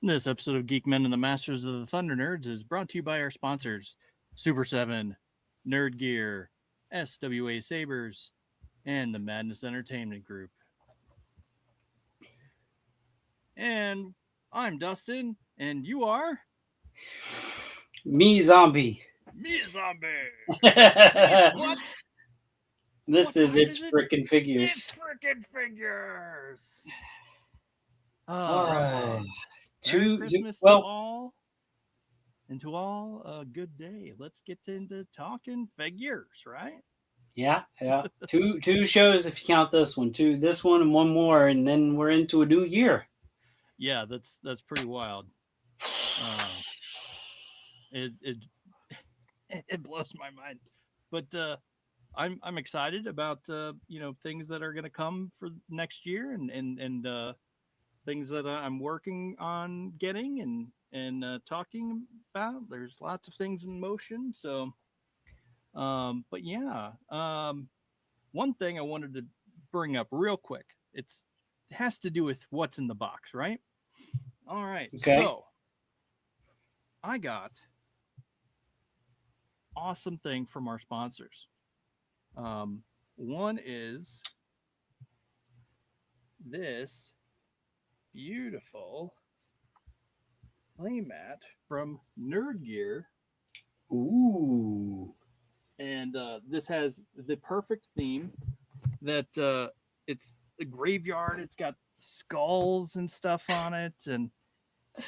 This episode of Geek-men and the Masters of the Thunder Nerds is brought to you by our sponsors, Super 7, Nerd Gear, SWA Sabers, and the Madness Entertainment Group. And I'm Dustin, and you are Me zombie. me zombie. And it's This what? What is time its is it? frickin' It's figures. frickin' figures. All Oh, right. Merry two. Christmas to Well, all, and to all a good day. Let's get into talking figures, right? yeah. Two shows if you count this one. This one and one more, and then we're into a new year. Yeah, that's pretty wild. Uh, it it it blows my mind, but I'm excited about things that are going to come for next year and things that I'm working on getting and talking about. There's lots of things in motion, so but yeah, one thing I wanted to bring up real quick. It has to do with what's in the box, right? All right, Okay. so I got awesome thing from our sponsors. One is this beautiful playmat from Nerd Gear, Ooh, and this has the perfect theme. That it's the graveyard. It's got skulls and stuff on it, and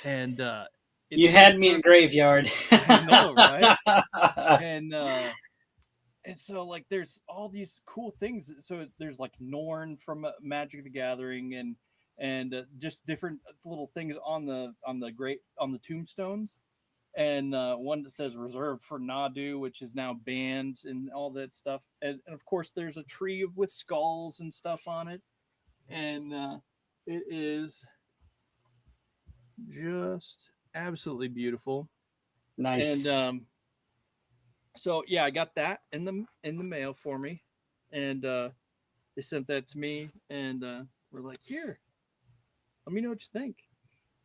it you fits had me at perfect. graveyard. I know, right? And and so like there's all these cool things. So there's like Norn from Magic the Gathering and just different little things on the great on the tombstones, and one that says reserved for Nadu, which is now banned and all that stuff. And of course there's a tree with skulls and stuff on it, and it is just absolutely beautiful. And Nice. so yeah, I got that in the mail for me, and they sent that to me, and we're like, here, let me know what you think.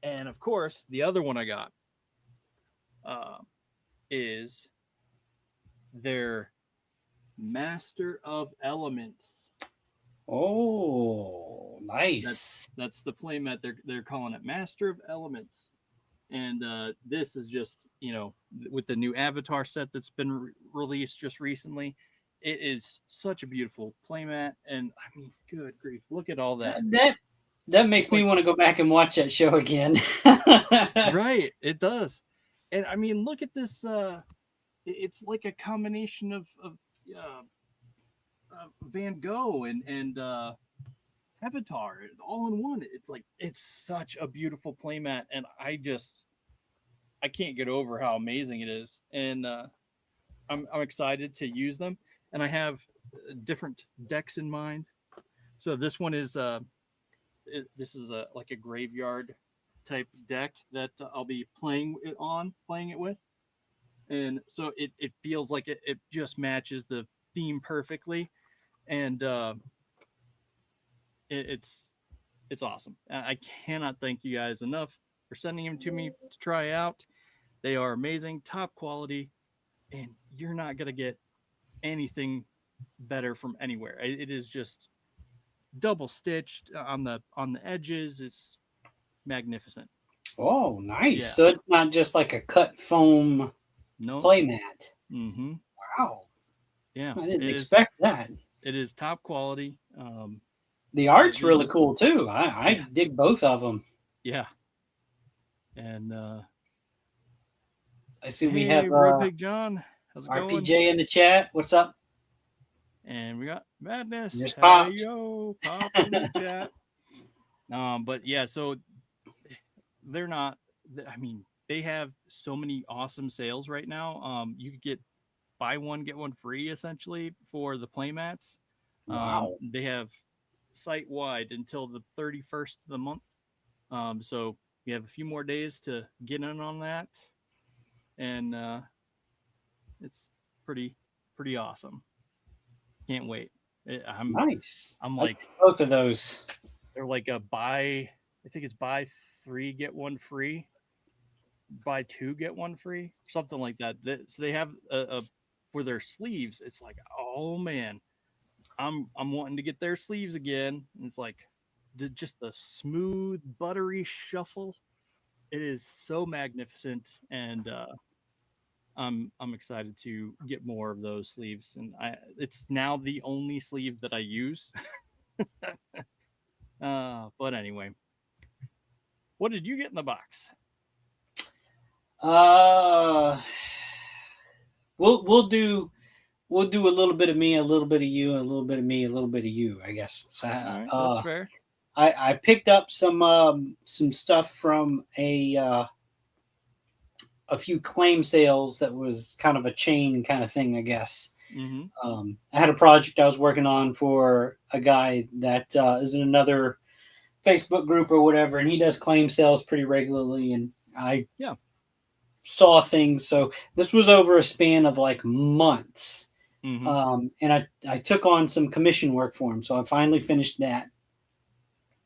And of course, the other one I got uh, is their Master of Elements. Oh, That's nice. that's the playmat. They're calling it Master of Elements, and this is just with the new Avatar set that's been released just recently. It is such a beautiful playmat, and I mean, good grief, look at all That that. that, that It's makes me like want to go back and watch that show again. right, it does, and I mean, look at this. It's like a combination of uh, Van Gogh and Avatar all in one. It's like it's such a beautiful playmat, and I can't get over how amazing it is, and I'm excited to use them. And I have different decks in mind. So this one is this is a like a graveyard type deck that I'll be playing it with, and so it feels like it just matches the theme perfectly, and it's awesome. I cannot thank you guys enough for sending them to me to try out. They are amazing, top quality, and you're not gonna get anything better from anywhere. It is just double stitched on the edges. It's magnificent. Oh, nice. Yeah. So it's not just like a cut foam No. playmat. Mm-hmm. Wow. Yeah. I didn't expect that. It is top quality. The It art's really is. cool too. I Yeah. dig both of them. Yeah. And I see we hey, have Road Pig John, how's it going? RPJ in the chat. What's up? And we got Madness. There's Hey Pops. yo, pops in the chat. But yeah, so they're not. I mean, they have so many awesome sales right now. You could get buy one get one free essentially for the playmats. Wow. They have site wide until the 31st of the month. So you have a few more days to get in on that, and it's pretty pretty awesome. Can't wait. Nice. I'm I like like both of those. they're like a buy. I think it's buy 3 get 1 free, buy 2 get 1 free, something like that. So they have a for their sleeves. It's like, oh man, I'm wanting to get their sleeves again. And it's like just the smooth, buttery shuffle. It is so magnificent, and I'm excited to get more of those sleeves. And it's now the only sleeve that I use. But anyway, what did you get in the box? Uh, we'll do a little bit of me, a little bit of you, a little bit of me, a little bit of you, I guess. So, All right, that's fair. I picked up some stuff from a few claim sales that was kind of a chain kind of thing, I guess. Mm-hmm. I had a project I was working on for a guy that is in another Facebook group or whatever, and he does claim sales pretty regularly, and I saw things. So this was over a span of like months. Mm-hmm. And I took on some commission work for him. So I finally finished that.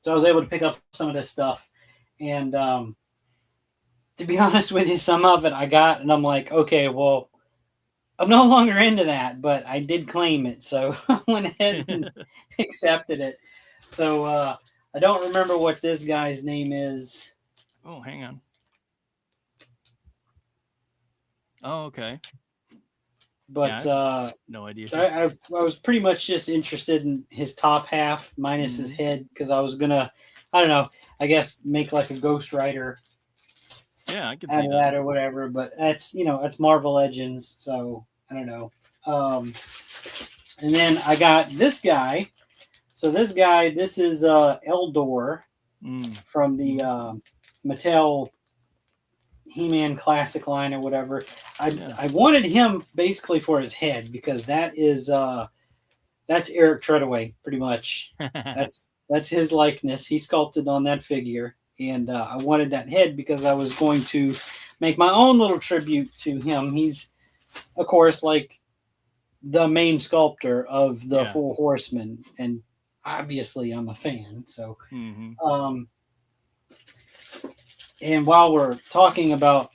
So I was able to pick up some of this stuff. And to be honest with you, some of it I got, and I'm like, okay, well, I'm no longer into that, but I did claim it. So I went ahead and accepted it. So I don't remember what this guy's name is. Oh, hang on. Oh, okay. But no idea. I was pretty much just interested in his top half minus his head, because I was gonna, I don't know, I guess make like a Ghost Rider I can out see of that. that or whatever. But that's that's Marvel Legends, so I don't know. And then I got this guy. So this guy, this is Eldor from the Mattel He-Man classic line or whatever. I wanted him basically for his head, because that is that's Eric Treadaway pretty much. that's his likeness. He sculpted on that figure, and I wanted that head because I was going to make my own little tribute to him. He's, of course, like the main sculptor of the Four Horsemen, and obviously I'm a fan. So and while we're talking about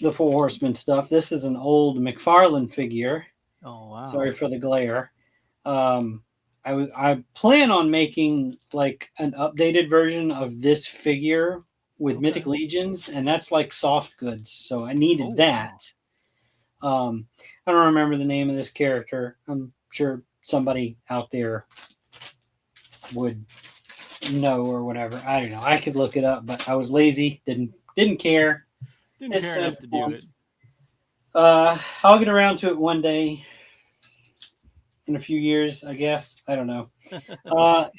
the Four Horsemen stuff, this is an old McFarlane figure. Oh wow! Sorry for the glare. I plan on making like an updated version of this figure with Mythic Legions, and that's like soft goods. So I needed that. Wow. I don't remember the name of this character. I'm sure somebody out there would know or whatever. I don't know. I could look it up, but I was lazy. Didn't care. Didn't care enough to do it. I'll get around to it one day. In a few years, I guess. I don't know.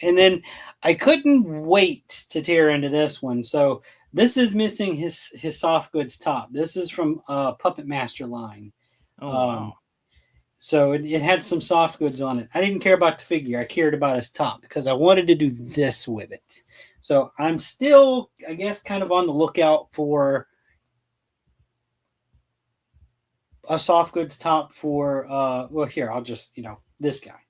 And then I couldn't wait to tear into this one. So this is missing his soft goods top. This is from Puppet Master line. Oh, wow. So it had some soft goods on it. I didn't care about the figure. I cared about his top because I wanted to do this with it. So I'm still, I guess, kind of on the lookout for a soft goods top for, well, here, I'll just, this guy.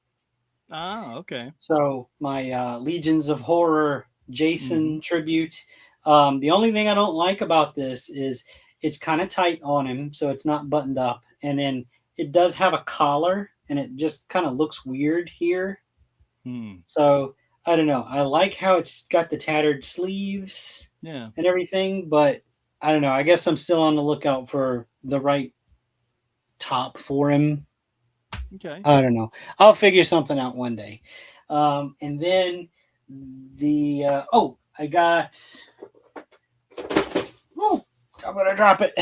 Ah, okay. So my Legions of Horror Jason tribute. The only thing I don't like about this is it's kind of tight on him, so it's not buttoned up. And then it does have a collar, and it just kind of looks weird here. So I don't know. I like how it's got the tattered sleeves and everything, but I don't know. I guess I'm still on the lookout for the right top for him. Okay. I don't know. I'll figure something out one day. And then the I got. Oh, I'm gonna drop it.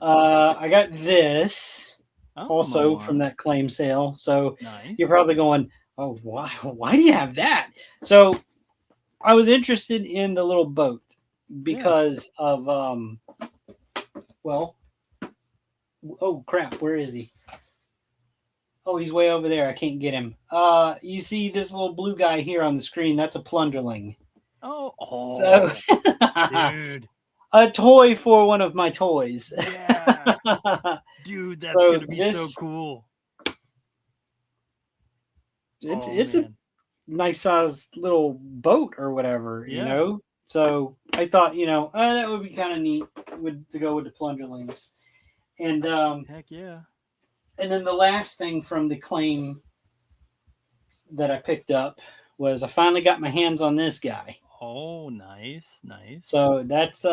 I got this also from that claim sale. So you're probably going, "Oh, why do you have that?" So I was interested in the little boat because of well, oh crap, where is he? Oh, he's way over there. I can't get him. You see this little blue guy here on the screen? That's a plunderling. Oh, so, dude. A toy for one of my toys. Yeah. Dude, that's going to be so cool. It's a nice size little boat or whatever, you know? So I thought, that would be kind of neat to go with the plunderlings. And Heck yeah. and then the last thing from the claim that I picked up was I finally got my hands on this guy. Oh, nice, nice. So that's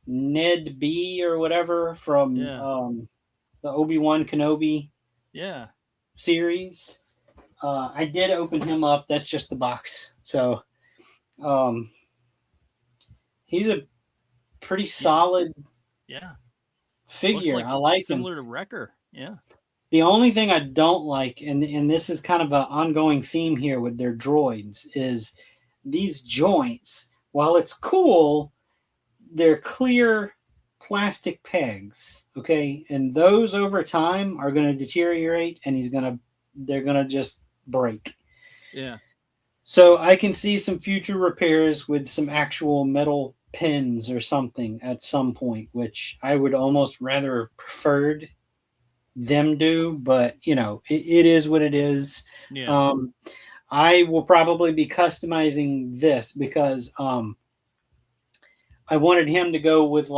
Ned B or whatever from Yeah, the Obi-Wan Kenobi yeah. series. I did open him up. That's just the box. So um, he's a pretty solid Yeah. Looks figure. like I like him. similar to Wrecker. Yeah. The only thing I don't like, and this is kind of an ongoing theme here with their droids, is these joints. While it's cool, they're clear plastic pegs. Okay, and those over time are going to deteriorate, and they're going to just break. Yeah. So I can see some future repairs with some actual metal pins or something at some point, which I would almost rather have preferred them do, but it is what it is. Yeah. Um, I will probably be customizing this because I wanted him to go with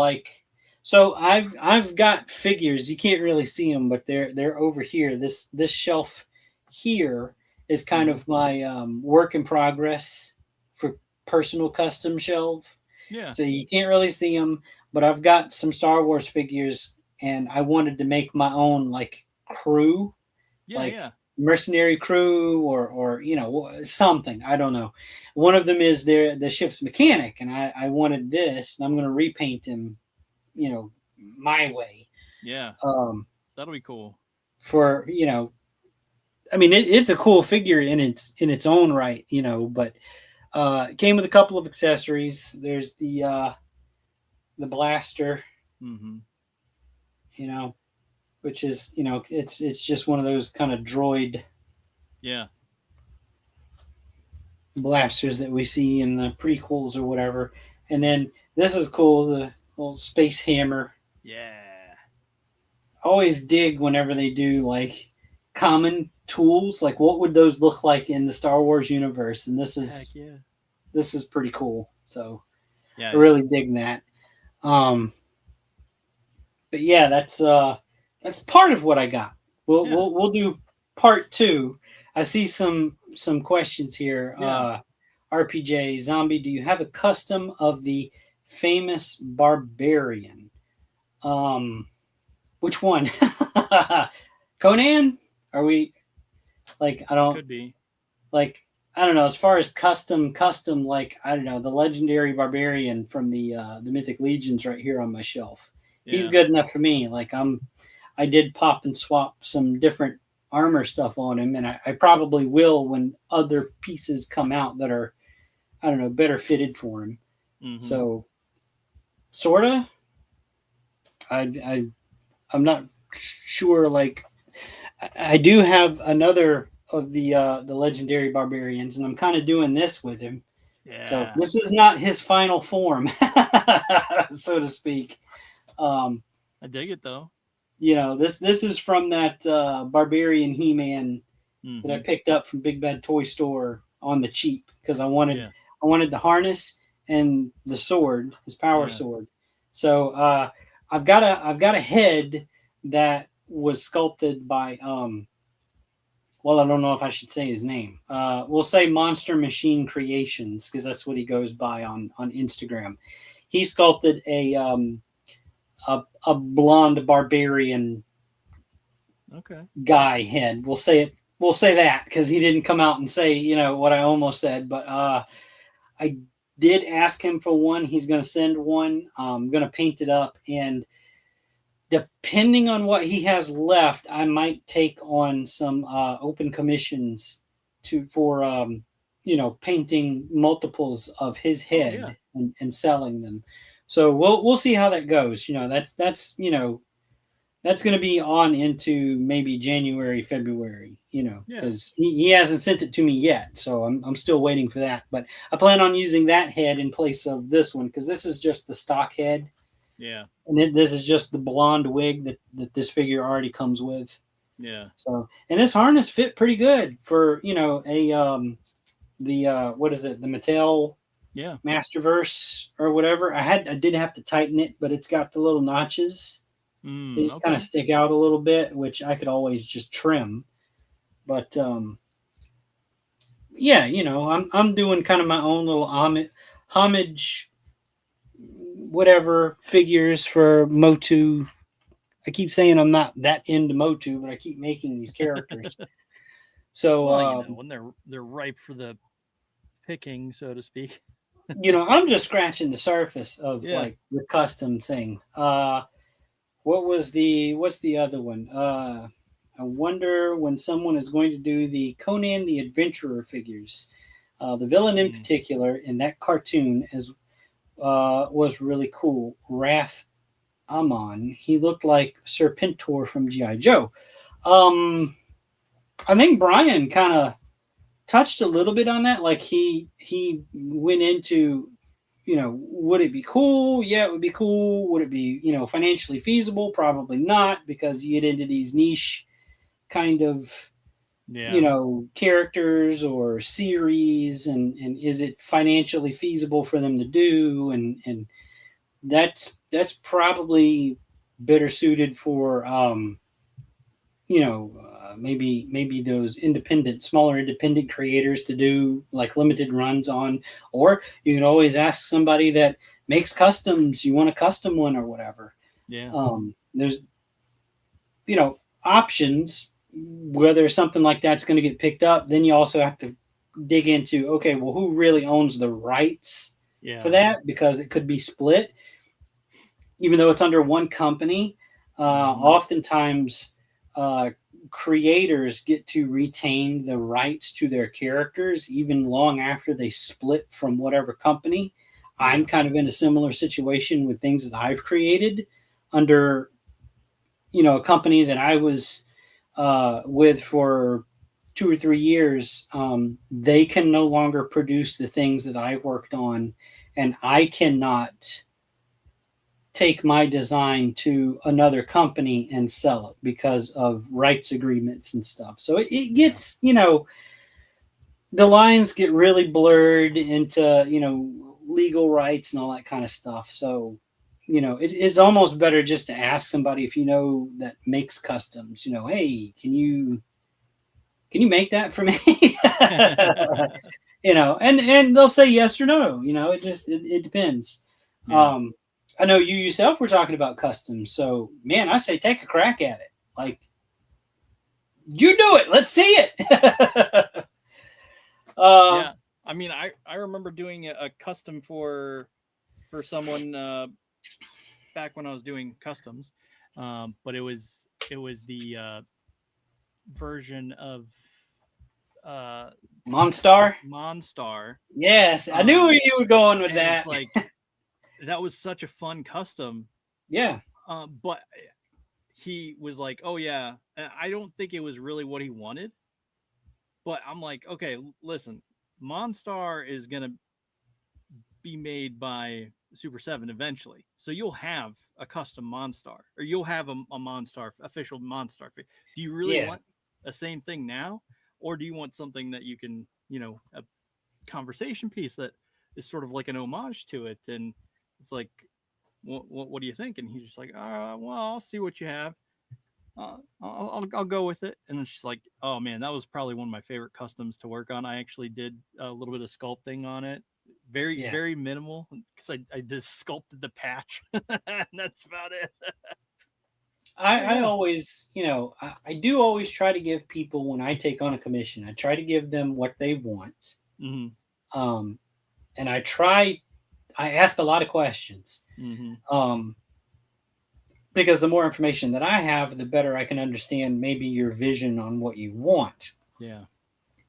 so I've got figures. You can't really see them, but they're over here. This shelf here is kind Mhm. of my work in progress for personal custom shelf. Yeah. So you can't really see them, but I've got some Star Wars figures, and I wanted to make my own crew, Yeah. like Yeah. mercenary crew or something. I don't know. One of them is the ship's mechanic, and I wanted this, and I'm going to repaint him, my way. Yeah. Um, That'll be cool. for I mean, it's a cool figure in its own right, but it came with a couple of accessories. There's the blaster, Mm-hmm. you know, which is it's just one of those kind of droid Yeah. blasters that we see in the prequels or whatever. And then this is cool, the little space hammer. Yeah. I always dig whenever they do common tools. Like, what would those look like in the Star Wars universe? And this Heck is yeah. this is pretty cool. So I Yeah. really dig that. Um, but yeah, that's part of what I got. We'll Yeah. we'll, we'll do part two. I see some questions here. Yeah. RPJ Zombie, do you have a custom of the famous barbarian? Um, which one? Conan? Are we I don't Could be. I don't know. As far as custom, I don't know, the legendary barbarian from the Mythic Legions right here on my shelf. He's Yeah. good enough for me. I did pop and swap some different armor stuff on him, and I probably will when other pieces come out that are, I don't know, better fitted for him. Mm-hmm. So, sorta. I'm not sure. I do have another of the legendary barbarians, and I'm kind of doing this with him. So Yeah. this is not his final form, so to speak. Um, I dig it though. this is from that barbarian He-Man that I Mm-hmm. picked up from Big Bad Toy Store on the cheap because Yeah. I wanted the harness and the sword, his power Yeah. sword. So I've got a head that was sculpted by well, I don't know if I should say his name. We'll say Monster Machine Creations because that's what he goes by on Instagram. He sculpted a blonde barbarian Okay. guy head. We'll say it. We'll say that because he didn't come out and say what I almost said. But I did ask him for one. He's going to send one. I'm going to paint it up, and depending on what he has left, I might take on some open commissions for painting multiples of his Oh yeah. head and selling them. So we'll see how that goes. That's going to be on into maybe January, February, Yeah. because he hasn't sent it to me yet. So I'm still waiting for that. But I plan on using that head in place of this one because this is just the stock head. Yeah. And this is just the blonde wig that this figure already comes with. Yeah. So, and this harness fit pretty good for, a, what is it? The Mattel Yeah. Masterverse or whatever. I did have to tighten it, but it's got the little notches. They just kind of Okay. stick out a little bit, which I could always just trim. But yeah, I'm doing kind of my own little homage, whatever figures for Motu. I keep saying I'm not that into Motu, but I keep making these characters. So Well, when they're ripe for the picking, so to speak. I'm just scratching the surface of Yeah. like the custom thing. What's the other one? I wonder when someone is going to do the Conan the Adventurer figures. The villain in particular in that cartoon was really cool. Wrath Amon. He looked like Serpentor from G.I. Joe. I think Brian kind of touched a little bit on that. Like he went into, would it be cool? Yeah, it would be cool. Would it be, financially feasible? Probably not, because you get into these niche kind of, characters or series, and is it financially feasible for them to do? And that's probably better suited for, maybe those smaller independent creators to do like limited runs on, or you can always ask somebody that makes customs. You want a custom one or whatever. Yeah. There's options. Whether something like that's going to get picked up, then you also have to dig into, okay, well, who really owns the rights for that, because it could be split, even though it's under one company. Oftentimes, creators get to retain the rights to their characters even long after they split from whatever company. I'm kind of in a similar situation with things that I've created under, a company that I was with for 2 or 3 years. They can no longer produce the things that I worked on, and I cannot take my design to another company and sell it because of rights agreements and stuff. So it gets, the lines get really blurred into, legal rights and all that kind of stuff. So, it's almost better just to ask somebody, if that makes customs, hey, can you make that for me? And they'll say yes or no. It depends. Yeah. I know you yourself were talking about customs, so man, I say take a crack at it. Like, you do it. Let's see it. Yeah. I mean, I remember doing a custom for someone back when I was doing customs, but it was the version of Monstar. Monstar. Yes, I knew where you were going with that. It's like that was such a fun custom. Yeah. But he was like, "Oh yeah," and I don't think it was really what he wanted. But I'm like, okay, listen, Monstar is gonna be made by Super 7 eventually. So you'll have a custom Monstar, or you'll have a Monstar, official Monstar. Do you really want the same thing now? Or do you want something that you can, a conversation piece that is sort of like an homage to it? And it's like, what do you think? And he's just like, well, I'll see what you have. I'll go with it. And then she's like, oh man, that was probably one of my favorite customs to work on. I actually did a little bit of sculpting on it. Very minimal, because I just sculpted the patch. And that's about it. I always, I do always try to give people, when I take on a commission, I try to give them what they want. Mm-hmm. And I ask a lot of questions. Mm-hmm. Because the more information that I have, the better I can understand maybe your vision on what you want. Yeah.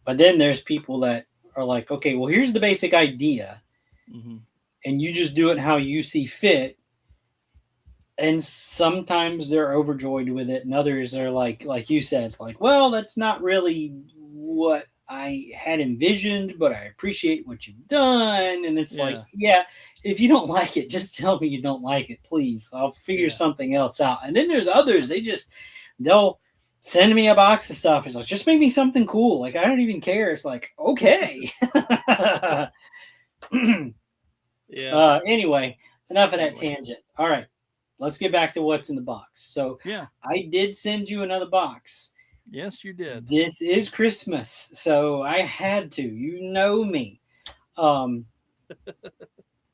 But then there's people that are like, okay, well, here's the basic idea. Mm-hmm. And you just do it how you see fit. And sometimes they're overjoyed with it, and others are like you said, it's like, well, that's not really what I had envisioned, but I appreciate what you've done. And it's like, yeah, if you don't like it, just tell me you don't like it, please. I'll figure something else out. And then there's others, they'll send me a box of stuff. It's like, just make me something cool. Like, I don't even care. It's like, okay. Yeah. Anyway, enough of that Anyway. tangent. All right, let's get back to what's in the box. So Yeah. I did send you another box. Yes, you did. This is Christmas, so I had to. You know me. Um,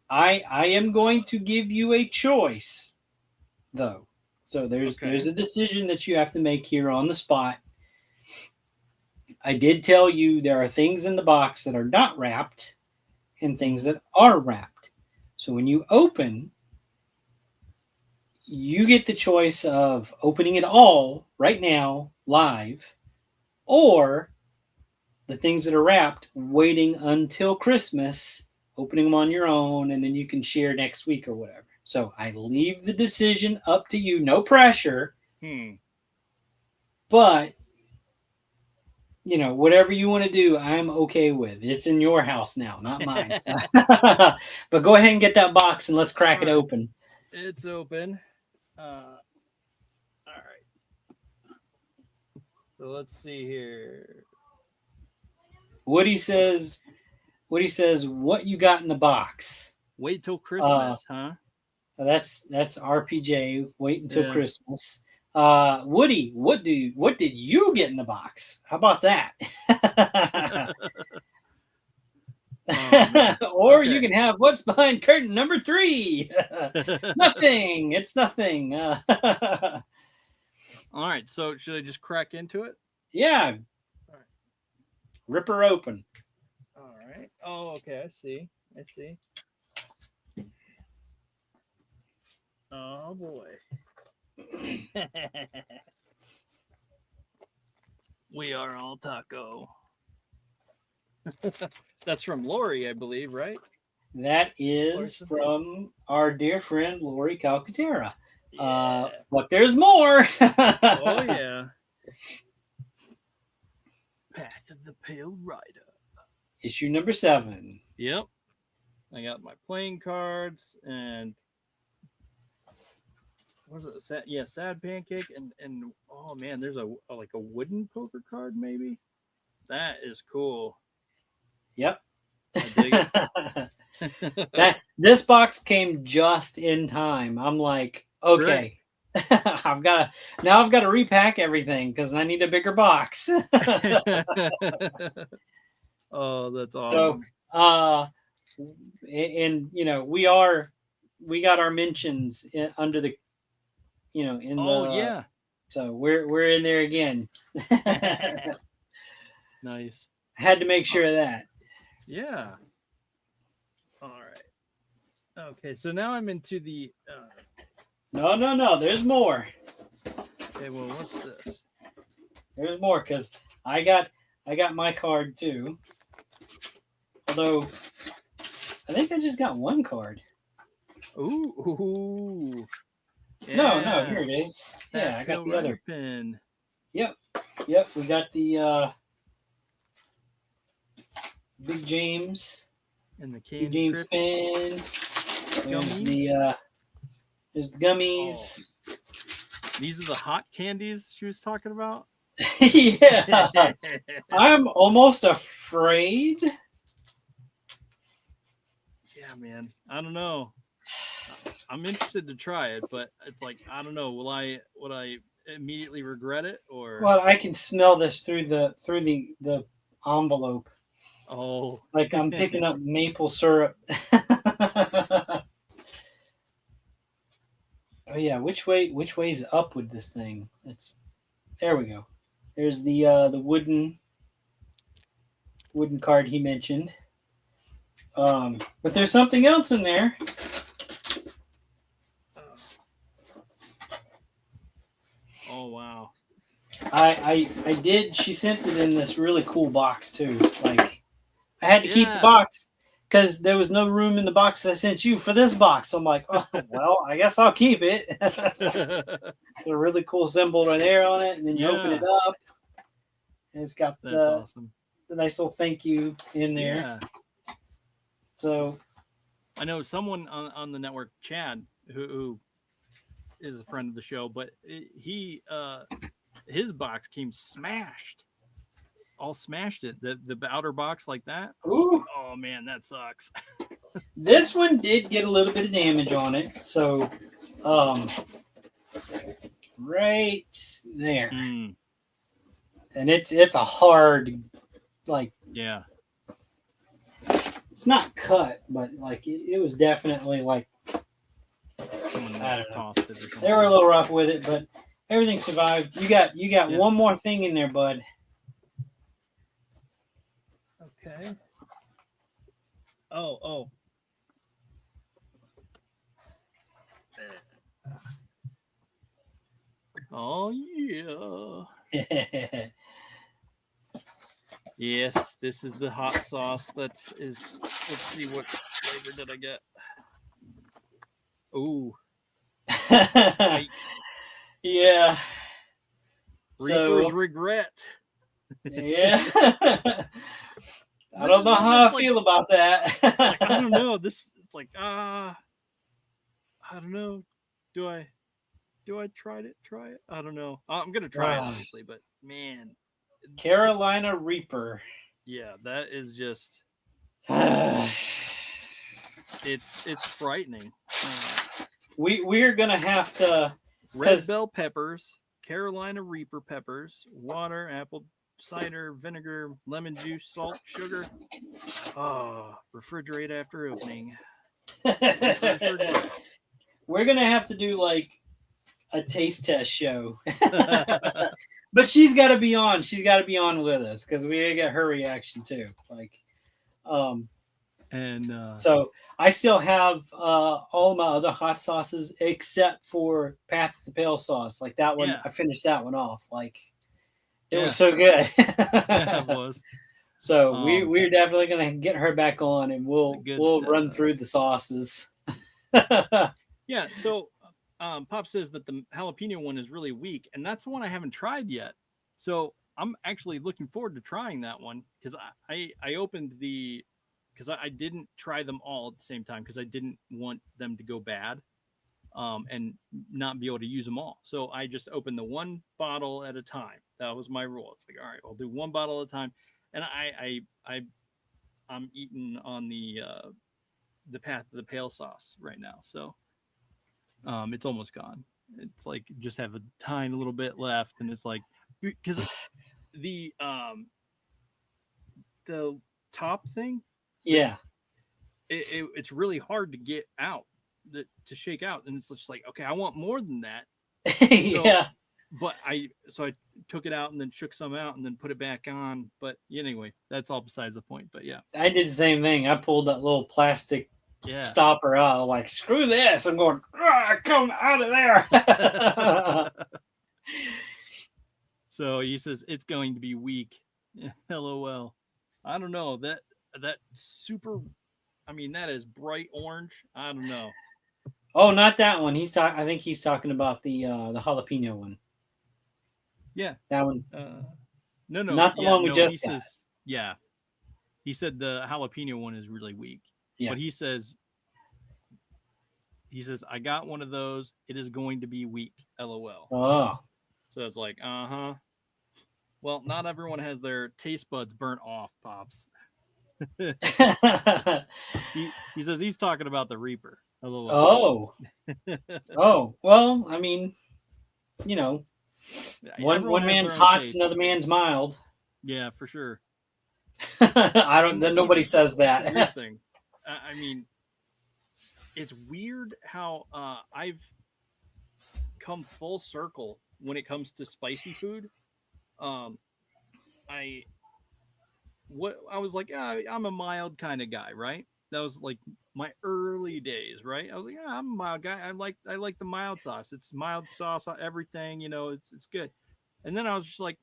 I am going to give you a choice, though. So there's Okay. a decision that you have to make here on the spot. I did tell you there are things in the box that are not wrapped and things that are wrapped. So when you open, you get the choice of opening it all right now, live, or the things that are wrapped, waiting until Christmas, opening them on your own, and then you can share next week or whatever. So I leave the decision up to you, no pressure, but whatever you want to do, I'm okay with. It's in your house now, not mine. So. But go ahead and get that box and let's crack All it right. open. It's open. All right. So let's see here. Woody says, what you got in the box? Wait till Christmas, huh? That's RPJ. Wait until Yeah. Christmas. Woody, what did you get in the box? How about that? Oh man. Or you Okay. can have what's behind curtain number 3. Nothing. It's nothing. All right. So should I just crack into it? Yeah. All right. Rip her open. All right. Oh, okay. I see. I see. Oh boy. We are all taco. That's from Lori, I believe, right? That is from our dear friend Lori Calcaterra. Yeah. But there's more. Oh yeah. Path of the Pale Rider. Issue number 7. Yep. I got my playing cards and what is it? Sad pancake and oh man, there's a like a wooden poker card maybe. That is cool. Yep. I dig it. This box came just in time. I'm like, okay. I've got to repack everything because I need a bigger box. Oh, that's So, awesome. and we got our mentions under the, in Oh the. yeah. So we're in there again. Nice. I had to make sure of that. Yeah. All right. Okay, so now I'm into the. No. There's more. Okay, well, what's this? There's more because I got my card too. Although I think I just got one card. Ooh. Yeah. No, here it is. Yeah, I got the other pin. Yep. We got the Big James And the Big James pin. There's the gummies. Oh. These are the hot candies she was talking about. Yeah. I'm almost afraid. Yeah, man. I don't know. I'm interested to try it, but it's like I don't know. Would I immediately regret it or? Well, I can smell this through the envelope. Oh, like I'm picking up maple syrup. Oh yeah, which way's up with this thing? There we go. There's the wooden card he mentioned. But there's something else in there. Oh wow. I did. She sent it in this really cool box too. Like I had to keep the box because there was no room in the box I sent you for this box. So I'm like, oh well, I guess I'll keep it. A really cool symbol right there on it, and then you open it up, and it's got the nice little thank you in there. Yeah. So I know someone on the network, Chad, who is a friend of the show, but he his box came smashed. All smashed it. The outer box like that. Ooh. Oh man, that sucks. This one did get a little bit of damage on it, so right there, Mm, and it's a hard, like, yeah. it's not cut, but like it was definitely like, Someone I must don't have know. tossed it or something. They were a little rough with it, but everything survived. You got Yeah. one more thing in there, bud. Okay. Oh. Oh yeah. Yes, this is the hot sauce that is. Let's see what flavor did I get. Ooh, yikes! Yeah. Reaper's So regret. yeah. I don't know how I feel about that. Like, I don't know. This it's like I don't know. Do I try it? Try it? I don't know. I'm gonna try it obviously, but man, Carolina Reaper. yeah, that is just we it's frightening. we're gonna have to Red bell peppers, Carolina Reaper peppers, water, apple cider, vinegar, lemon juice, salt, sugar. Oh, refrigerate after opening. Reaper's regret. we're gonna have to do like a taste test show. But she's got to be on. She's got to be on with us because we gotta get her reaction too. Like, and so I still have all my other hot sauces except for Path of the Pale sauce. Like that one, yeah, I finished that one off. Like it yeah. was so good. Yeah, it was. So we're definitely gonna get her back on, and we'll stuff. run through the sauces. Yeah. So, Pop says that the jalapeno one is really weak, and that's the one I haven't tried yet. So I'm actually looking forward to trying that one because I opened the because I didn't try them all at the same time because I didn't want them to go bad. And not be able to use them all. So I just opened the one bottle at a time. That was my rule. It's like, all right, I'll do one bottle at a time. And I'm eating on the Path of the Pale sauce right now. So it's almost gone. It's like just have a tiny little bit left, and it's like because the the top thing, Yeah. it's really hard to get out, to shake out, and it's just like, okay, I want more than that. Yeah. But I took it out and then shook some out and then put it back on. But anyway, that's all besides the point. But yeah, I did the same thing. I pulled that little plastic stopper out. I'm like, screw this. I'm going, come out of there. So he says it's going to be weak. LOL. I don't know. That super, I mean, that is bright orange. I don't know. Oh, not that one. I think he's talking about the jalapeno one. Yeah. That one. No. Not the one we just got. Says, yeah. He said the jalapeno one is really weak. Yeah. But he says, I got one of those. It is going to be weak. LOL. Oh. So it's like, well, not everyone has their taste buds burnt off, Pops. he says he's talking about the Reaper. LOL. Oh. Well, I mean, you know, one man's hot, another man's mild. Yeah, for sure. Nobody says that. Weird thing. I mean, it's weird how I've come full circle when it comes to spicy food. I was like, yeah, I'm a mild kind of guy, right? That was like my early days, right? I was like, yeah, I'm a mild guy. I like the mild sauce. It's mild sauce on everything, it's good. And then I was just like,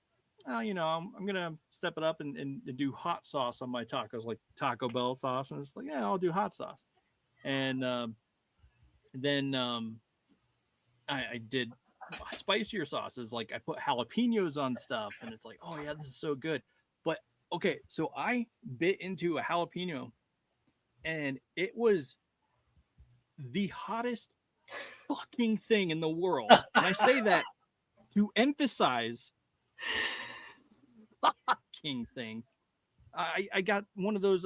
oh, I'm gonna step it up and do hot sauce on my tacos, like Taco Bell sauce, and it's like, yeah, I'll do hot sauce. And then I did spicier sauces, like I put jalapenos on stuff, and it's like, oh yeah, this is so good. But okay, so I bit into a jalapeno, and it was the hottest fucking thing in the world. And I say that to emphasize fucking thing. I got one of those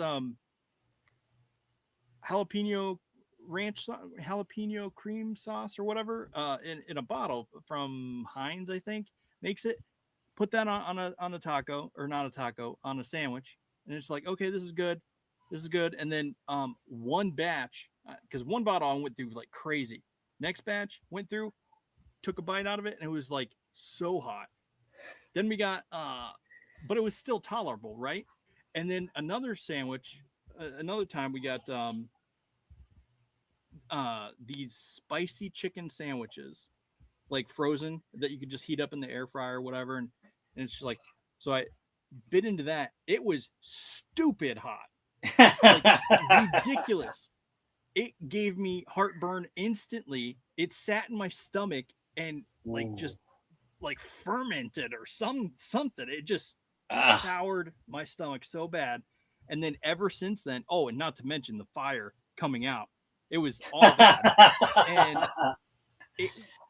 jalapeno jalapeno cream sauce or whatever in a bottle from Heinz, I think, makes it. Put that on a taco, or not a taco, on a sandwich, and it's like, okay, this is good. And then one batch, because one bottle I went through like crazy. Next batch went through, took a bite out of it, and it was like so hot. Then we got but it was still tolerable, right? And then another sandwich, another time we got these spicy chicken sandwiches, like frozen, that you could just heat up in the air fryer or whatever, and it's just like, so I bit into that. It was stupid hot, like ridiculous. It gave me heartburn instantly. It sat in my stomach and like just like fermented or something. It just soured my stomach so bad. And then ever since then, oh, and not to mention the fire coming out, it was all bad. And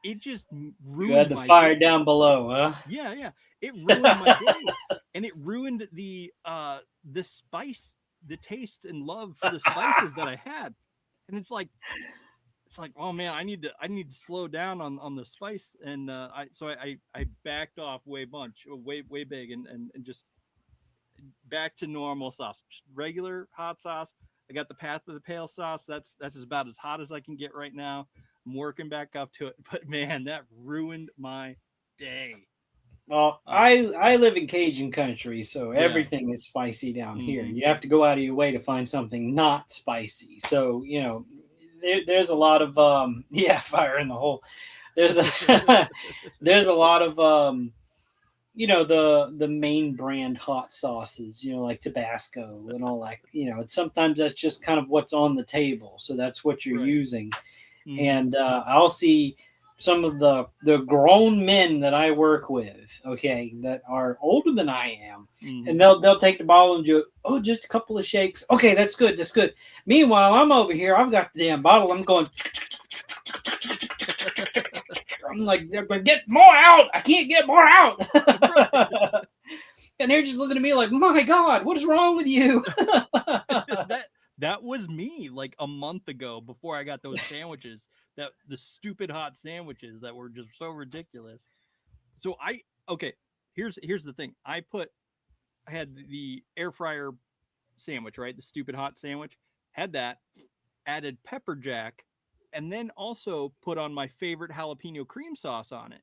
it just ruined. You had the my fire day. down below, huh? Yeah, it ruined my day, and it ruined the spice, the taste and love for the spices that I had. And it's like, oh man, I need to slow down on the spice, and I backed off way big, and just back to normal sauce, just regular hot sauce. I got the Path of the Pale sauce. That's about as hot as I can get right now. I'm working back up to it, but man, that ruined my day. Well, I live in Cajun country, so everything is spicy down here. You have to go out of your way to find something not spicy. So, you know, there's a lot of fire in the hole. There's a there's a lot of you know, the main brand hot sauces, you know, like Tabasco and all that. You know, sometimes that's just kind of what's on the table, so that's what you're using. And I'll see some of the grown men that I work with, okay, that are older than I am, and they'll take the bottle and do, oh, just a couple of shakes. Okay, that's good. Meanwhile, I'm over here. I've got the damn bottle. I'm going. I'm like, get more out. I can't get more out. And they're just looking at me like, my God, what is wrong with you? That was me like a month ago before I got those sandwiches, that the stupid hot sandwiches that were just so ridiculous. So here's the thing. I had the air fryer sandwich, right? The stupid hot sandwich. Had that, added pepper jack, and then also put on my favorite jalapeno cream sauce on it.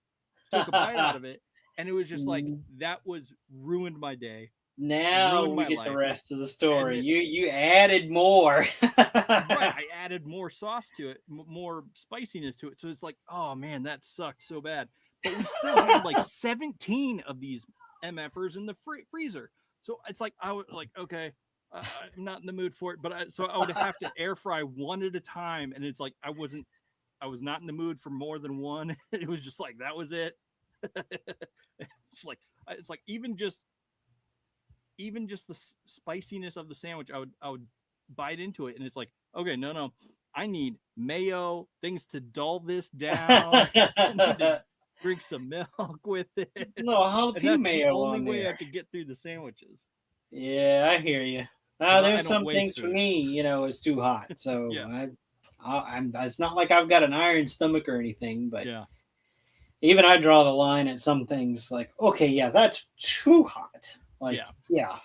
Took a bite out of it, and it was just like, that was ruined my day. Now we get the rest of the story. You added more. Right, I added more sauce to it, more spiciness to it. So it's like, oh man, that sucked so bad. But we still had like 17 of these MFers in the freezer. So it's like, I was like, okay, I'm not in the mood for it. But so I would have to air fry one at a time, and it's like I was not in the mood for more than one. It was just like, that was it. It's like even just the spiciness of the sandwich, I would bite into it, and it's like, okay, no, I need mayo, things to dull this down. I need to drink some milk with it. No, jalapeno mayo. The only way I could get through the sandwiches. Yeah, I hear you. There's some things for me, you know, it's too hot. So I'm it's not like I've got an iron stomach or anything, but even I draw the line at some things like, okay, yeah, that's too hot. Like, yeah,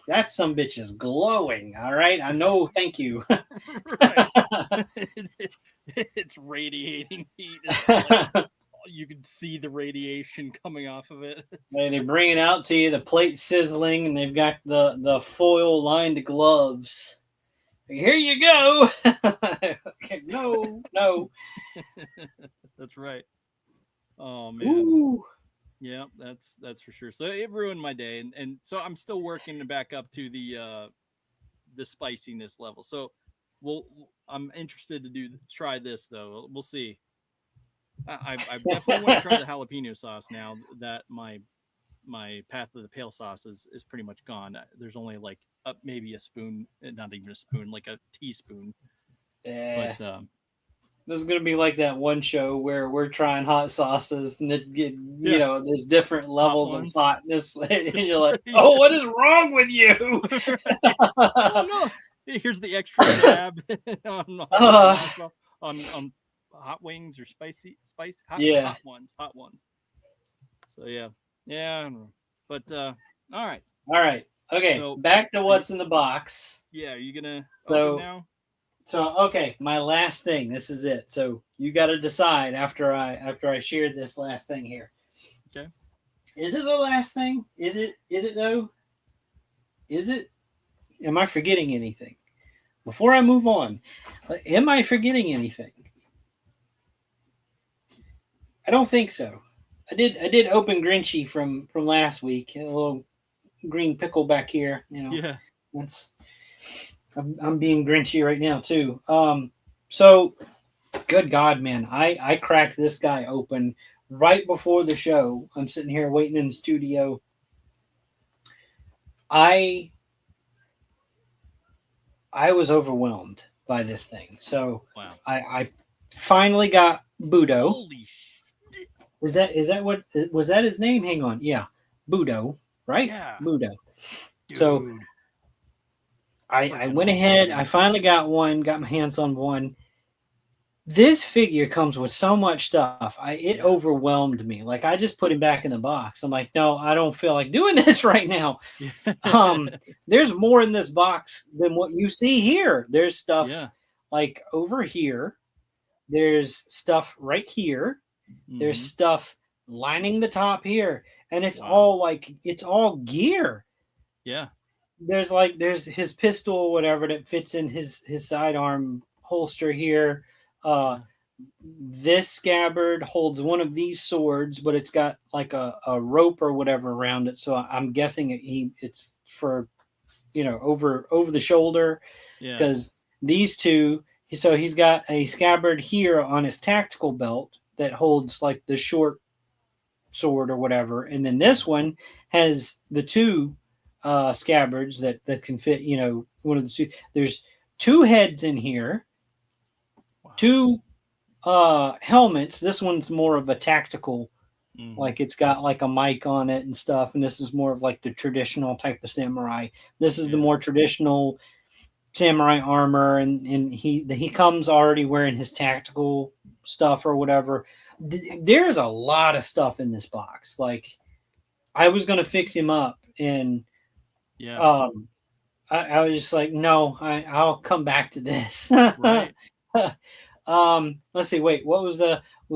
that some bitch is glowing. All right, I know. Thank you. It's radiating heat. Like, you can see the radiation coming off of it. They bring it out to you, the plate sizzling, and they've got the foil lined gloves. Here you go. No. That's right. Oh man. Ooh. Yeah, that's for sure. So it ruined my day, and so I'm still working back up to the spiciness level. So I'm interested to try this though. We'll see. I definitely want to try the jalapeno sauce now that my Path of the Pale sauce is pretty much gone. There's only like maybe a spoon, not even a spoon, like a teaspoon. Yeah. But this is gonna be like that one show where we're trying hot sauces, and you know, there's different levels of hotness, and you're like, "Oh, what is wrong with you?" Oh no, Here's the extra tab on Uh, on hot wings or spicy yeah. hot ones. So yeah, yeah. I don't know. But all right. All right. Okay. So Back to are you, what's in the box. yeah, are you gonna open So now? okay, my last thing. This is it. So you got to decide after I shared this last thing here. Okay. Is it the last thing? Is it? Is it though? Is it? Am I forgetting anything? Before I move on, am I forgetting anything? I don't think so. I did open Grinchy from last week. A little green pickle back here. Yeah. That's I'm being Grinchy right now too. So good God, man, I cracked this guy open right before the show. I'm sitting here waiting in the studio. I I was overwhelmed by this thing. So Wow. I finally got Budo. Holy shit. Is that what was that his name? Hang on, yeah, Budo, right? Yeah, Budo. So dude. I Freaking went awesome, ahead. I man. finally got one. Got my hands on one. This figure comes with so much stuff. It Yeah. overwhelmed me. Like I just put him back in the box. I'm like, no, I don't feel like doing this right now. Yeah. Um, there's more in this box than what you see here. There's stuff Yeah. like over here. There's stuff right here. There's Hmm. stuff lining the top here, and Wow. it's all gear. Yeah. There's his pistol or whatever that fits in his sidearm holster here. Uh, Yeah. this scabbard holds one of these swords, but it's got like a rope or whatever around it. So I'm guessing it's for over the shoulder Yeah. because these two. So he's got a scabbard here on his tactical belt that holds like the short sword or whatever, and then Yeah. this one has the two scabbards that can fit. One of the two. There's two heads in here, Wow. two helmets. This one's more of a tactical, Hmm. like it's got like a mic on it and stuff, and this is more of like the traditional type of samurai. This is the Yeah. more traditional samurai armor, and he comes already wearing his tactical stuff or whatever. There's a lot of stuff in this box. Like I was gonna fix him up, and Yeah. um, I was just like, no, I'll come back to this. Right. Let's see. Wait, was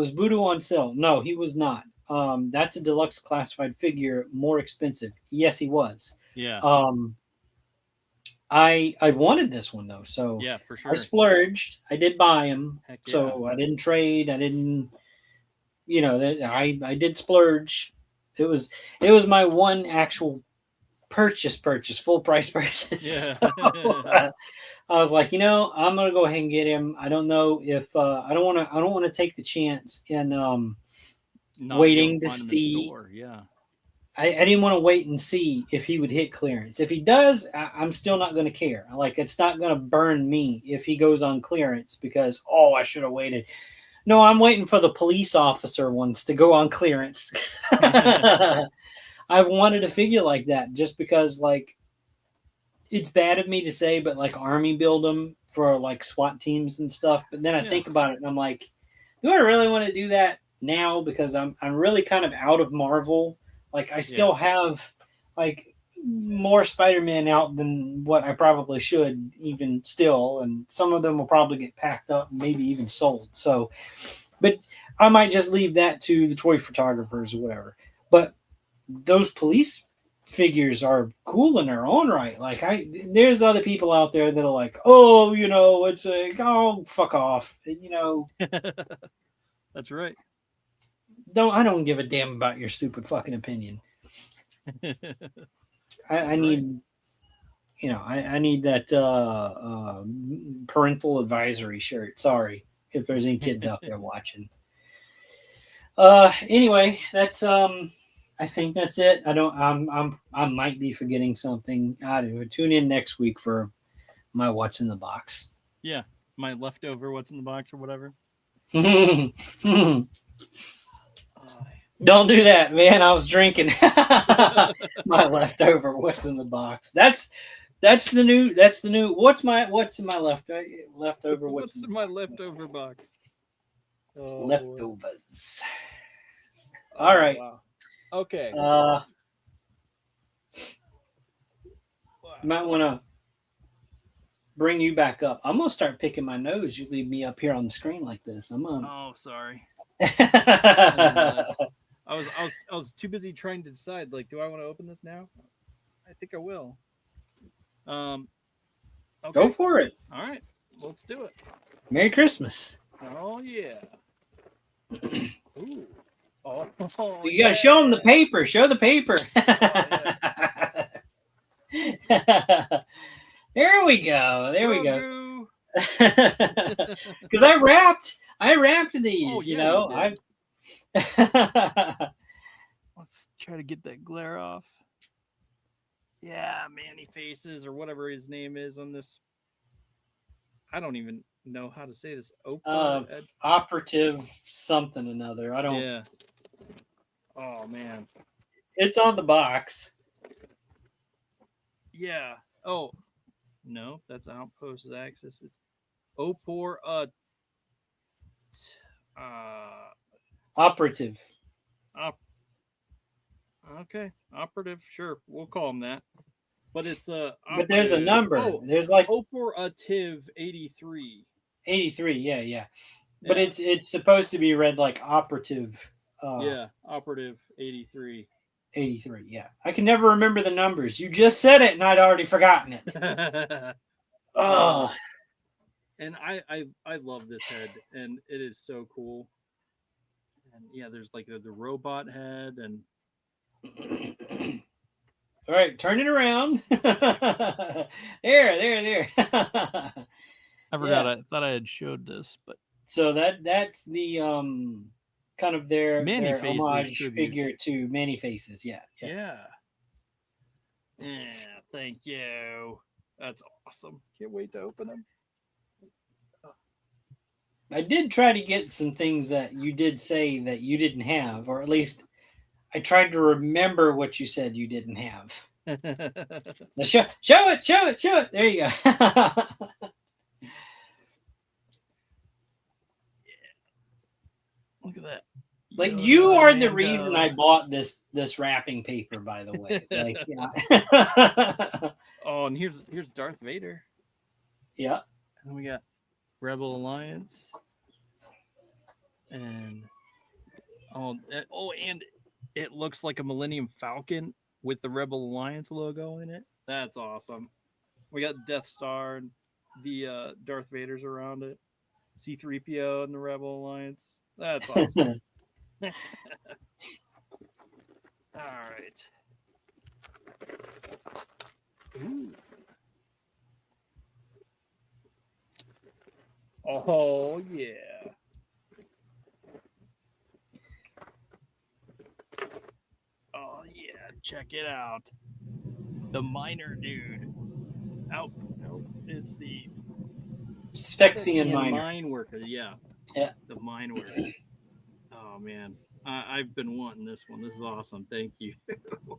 Voodoo on sale? No, he was not. That's a deluxe classified figure, more expensive. Yes, he was. Yeah. Um, I wanted this one though, so Yeah, for I sure. splurged. I did buy him, Heck yeah. so I didn't trade. I didn't, I did splurge. It was my one actual purchase, full price purchase. Yeah. I was like, I'm gonna go ahead and get him. I don't know if I don't want to take the chance in Not be able to waiting to find them in see. store. Yeah. I didn't want to wait and see if he would hit clearance. If he does, I'm still not going to care. Like it's not going to burn me if he goes on clearance because I should have waited. No, I'm waiting for the police officer ones to go on clearance. I've wanted a figure like that just because like it's bad of me to say, but like army build them for like SWAT teams and stuff. But then I Yeah. think about it and I'm like, do I really want to do that now? Because I'm really kind of out of Marvel. Like I Yeah. still have like more Spider-Man out than what I probably should even still, and some of them will probably get packed up and maybe even sold. So, but I might just leave that to the toy photographers or whatever. But those police figures are cool in their own right. Like there's other people out there that are like, oh, it's like, oh, fuck off. That's right. I don't give a damn about your stupid fucking opinion. I That's right. need, I need that parental advisory shirt. Sorry if there's any kids out there watching. Anyway, that's I think that's it. I might be forgetting something. I do. Tune in next week for my what's in the box. Yeah. My leftover what's in the box or whatever. Don't do that, man. I was drinking my leftover what's in the box. That's That's the new. That's the new. What's in my leftover? What's in my leftover box? Oh, boy. Leftovers? Oh, All right. wow. Okay. You might want to bring you back up. I'm gonna start picking my nose. You leave me up here on the screen like this. I'm gonna. Oh, sorry. I was too busy trying to decide. Like, do I want to open this now? I think I will. Okay. Go for it. All right. Let's do it. Merry Christmas. Oh yeah. Ooh. Oh, You gotta show them the paper. Show the paper. There we go. There we go. Because I wrapped these. You know, Let's try to get that glare off. Yeah, Manny Faces or whatever his name is on this. I don't even know how to say this. Operative something another. I don't. Yeah. Oh man. It's on the box. Yeah. Oh no, that's Outpost Axis. It's Opor Operative. Okay, operative. Sure, we'll call him that. But it's But there's a number. Oh, there's like Operative 83. 83. Yeah. But it's supposed to be read like operative. Yeah, operative 83. 83. Yeah, I can never remember the numbers. You just said it, and I'd already forgotten it. Oh. And I love this head, and it is so cool. And yeah, there's like the robot head, and all right, turn it around. there. I forgot. I thought I had showed this, but so that's the kind of their homage tribute. figure to Manny Faces. Yeah. Thank you. That's awesome. Can't wait to open them. I did try to get some things that you did say that you didn't have, or at least I tried to remember what you said you didn't have. So show it. There you go. Look at that. Like you are the reason I bought this wrapping paper, by the way. Like, Oh, and here's Darth Vader. Yeah. And then we got Rebel Alliance. And and it looks like a Millennium Falcon with the Rebel Alliance logo in it. That's awesome. We got Death Star and the Darth Vader's around it. C-3PO and the Rebel Alliance. That's awesome. All right. Ooh. Oh yeah. Oh yeah, check it out. The miner dude. Oh, no, it's the Sphexian miner. Mine worker, yeah. The mine worker. Oh man. I've been wanting this one. This is awesome. Thank you.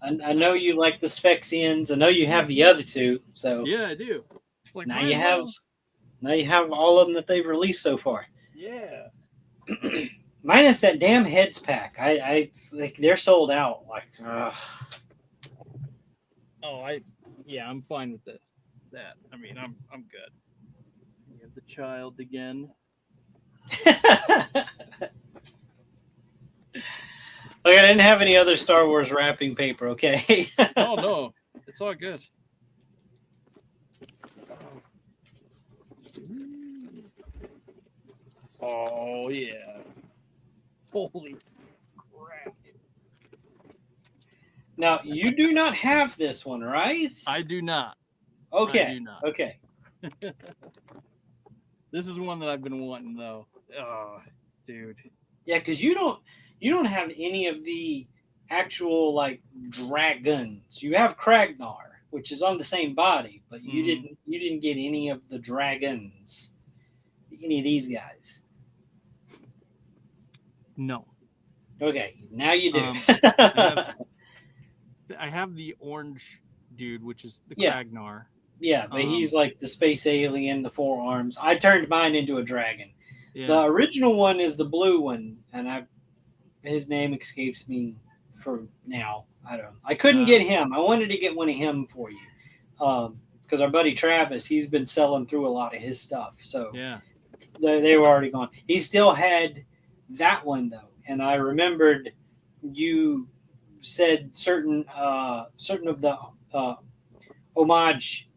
I know you like the Sphexians. I know you have the other two. So yeah, I do. It's like now you have all of them that they've released so far. Yeah. Minus that damn heads pack. I like they're sold out. Like, I'm fine with that. I mean, I'm good. You have the child again. Look, I didn't have any other Star Wars wrapping paper, okay? Oh, no. It's all good. Oh, yeah. Holy crap. Now, you do not have this one, right? I do not. Okay. I do not. Okay. This is one that I've been wanting, though. Oh, dude. Yeah, because you don't have any of the actual like dragons. You have Kragnar, which is on the same body, but you didn't get any of the dragons. Any of these guys. No. Okay, now you do. I have the orange dude, which is the Yeah. Kragnar. Yeah, but he's like the space alien, the 4 arms. I turned mine into a dragon. The Yeah. original one is the blue one, and his name escapes me for now. I don't. I couldn't get him. I wanted to get one of him for you, because our buddy Travis, he's been selling through a lot of his stuff. So Yeah. they were already gone. He still had that one though, and I remembered you said certain of the homage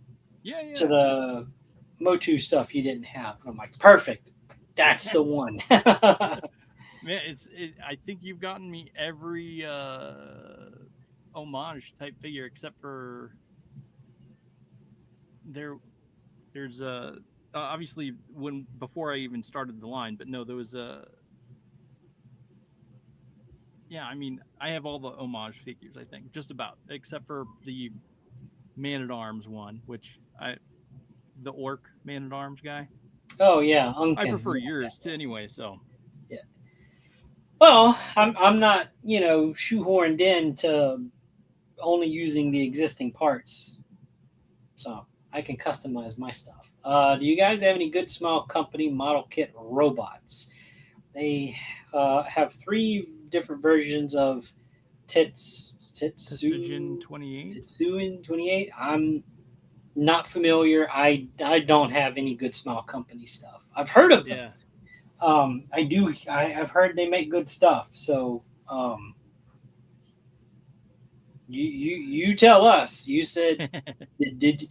Yeah. to Yeah. the Motu stuff you didn't have. And I'm like, perfect. That's the one. Man, I think you've gotten me every homage type figure except for there. There's obviously when before I even started the line, but no, there was a yeah. I mean, I have all the homage figures. I think just about except for the Man at Arms one, which I the orc Man at Arms guy. Oh yeah, I Unkin. prefer Yeah, yours to anyway. So yeah. Well, I'm not shoehorned in to only using the existing parts, so I can customize my stuff. Do you guys have any good small company model kit robots? They have 3 different versions of Precision 28. Tetsuin 28. I'm not familiar. I don't have any good small company stuff. I've heard of them. Yeah. I do. I've heard they make good stuff. So you tell us. You said did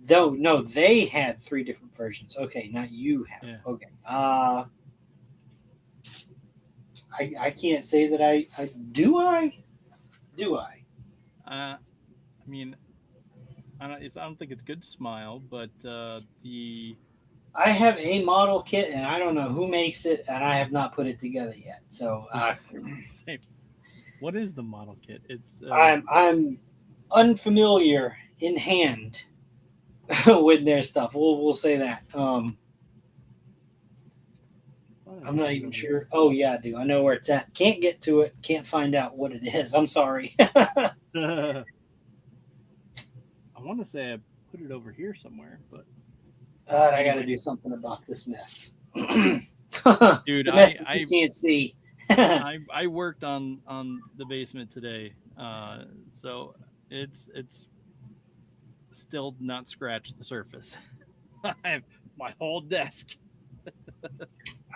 though no they had 3 different versions. Okay, not you have. Yeah. Okay. I can't say that I do. I mean, I don't think it's good smile, but the I have a model kit and I don't know who makes it and I have not put it together yet. So same. What is the model kit? It's I'm unfamiliar in hand with their stuff. We'll say that. I'm not even sure. Oh yeah, I do. I know where it's at. Can't get to it. Can't find out what it is. I'm sorry. I want to say I put it over here somewhere, but I got to do something about this mess. dude, The mess that you can't see. I worked on the basement today, so it's still not scratched the surface. I have my whole desk.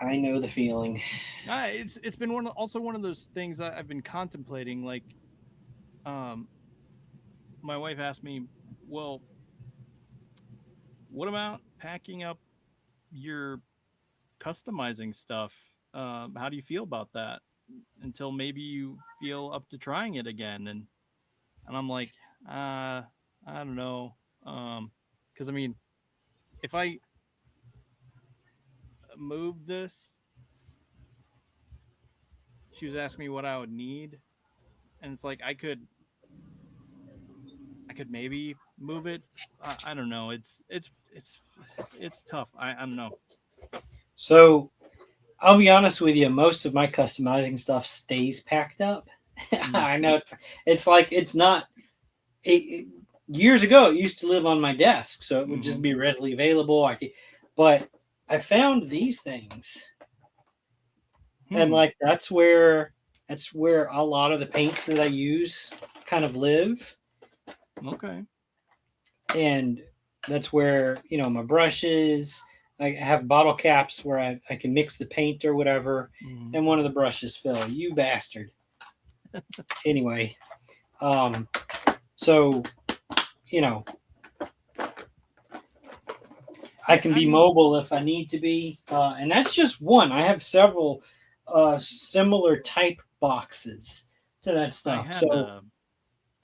I know the feeling. It's been also one of those things I've been contemplating. Like, um, my wife asked me, "Well, what about packing up your customizing stuff? How do you feel about that? Until maybe you feel up to trying it again?" And I'm like, I don't know, because I mean, if I move this, she was asking me what I would need, and it's like I could maybe move it. I don't know. It's tough. I don't know. So I'll be honest with you. Most of my customizing stuff stays packed up. Mm. I know it's like it's not. Years ago, it used to live on my desk, so it would just be readily available. But I found these things, and like that's where a lot of the paints that I use kind of live, Okay. and that's where my brushes. I have bottle caps where I can mix the paint or whatever, Mm. and one of the brushes fell. You bastard. Anyway, so you know I can be mean, mobile if I need to be, and that's just one. I have several similar type boxes to that I stuff. had So a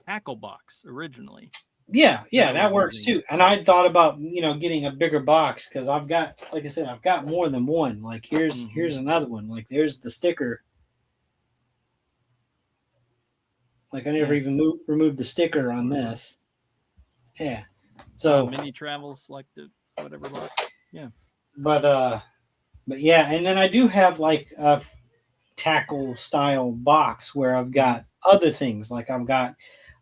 tackle box originally that yeah, I was that works using. too. And I thought about getting a bigger box because I've got, like I said, I've got more than one. Like Hmm. here's another one. Like there's the sticker. Like I never Yes. even removed the sticker on Export box. this. Yeah. So, Mini travel selected whatever box. Yeah. but uh, but yeah, and then I do have like a tackle style box where I've Hmm. got other things. Like I've got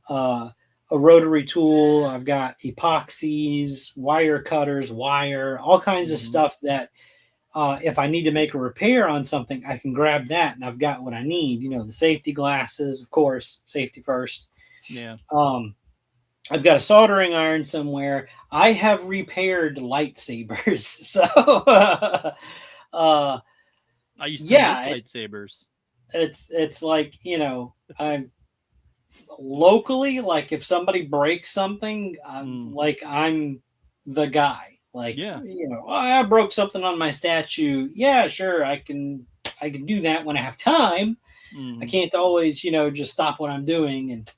uh, a rotary tool. I've got epoxies, wire cutters, wire, all kinds of Mm-hmm. stuff that if I need to make a repair on something, I can grab that and I've got what I need. You know, the safety glasses, of course, safety first. Yeah. Um, I've got a soldering iron somewhere. I have repaired lightsabers. So, uh, I used to make yeah, lightsabers. it's like, I'm locally, like if somebody breaks something, Mm. I'm the guy. Like, Yeah. "Oh, I broke something on my statue. Yeah, sure, I can do that when I have time. I Mm. can't always, just stop what I'm doing and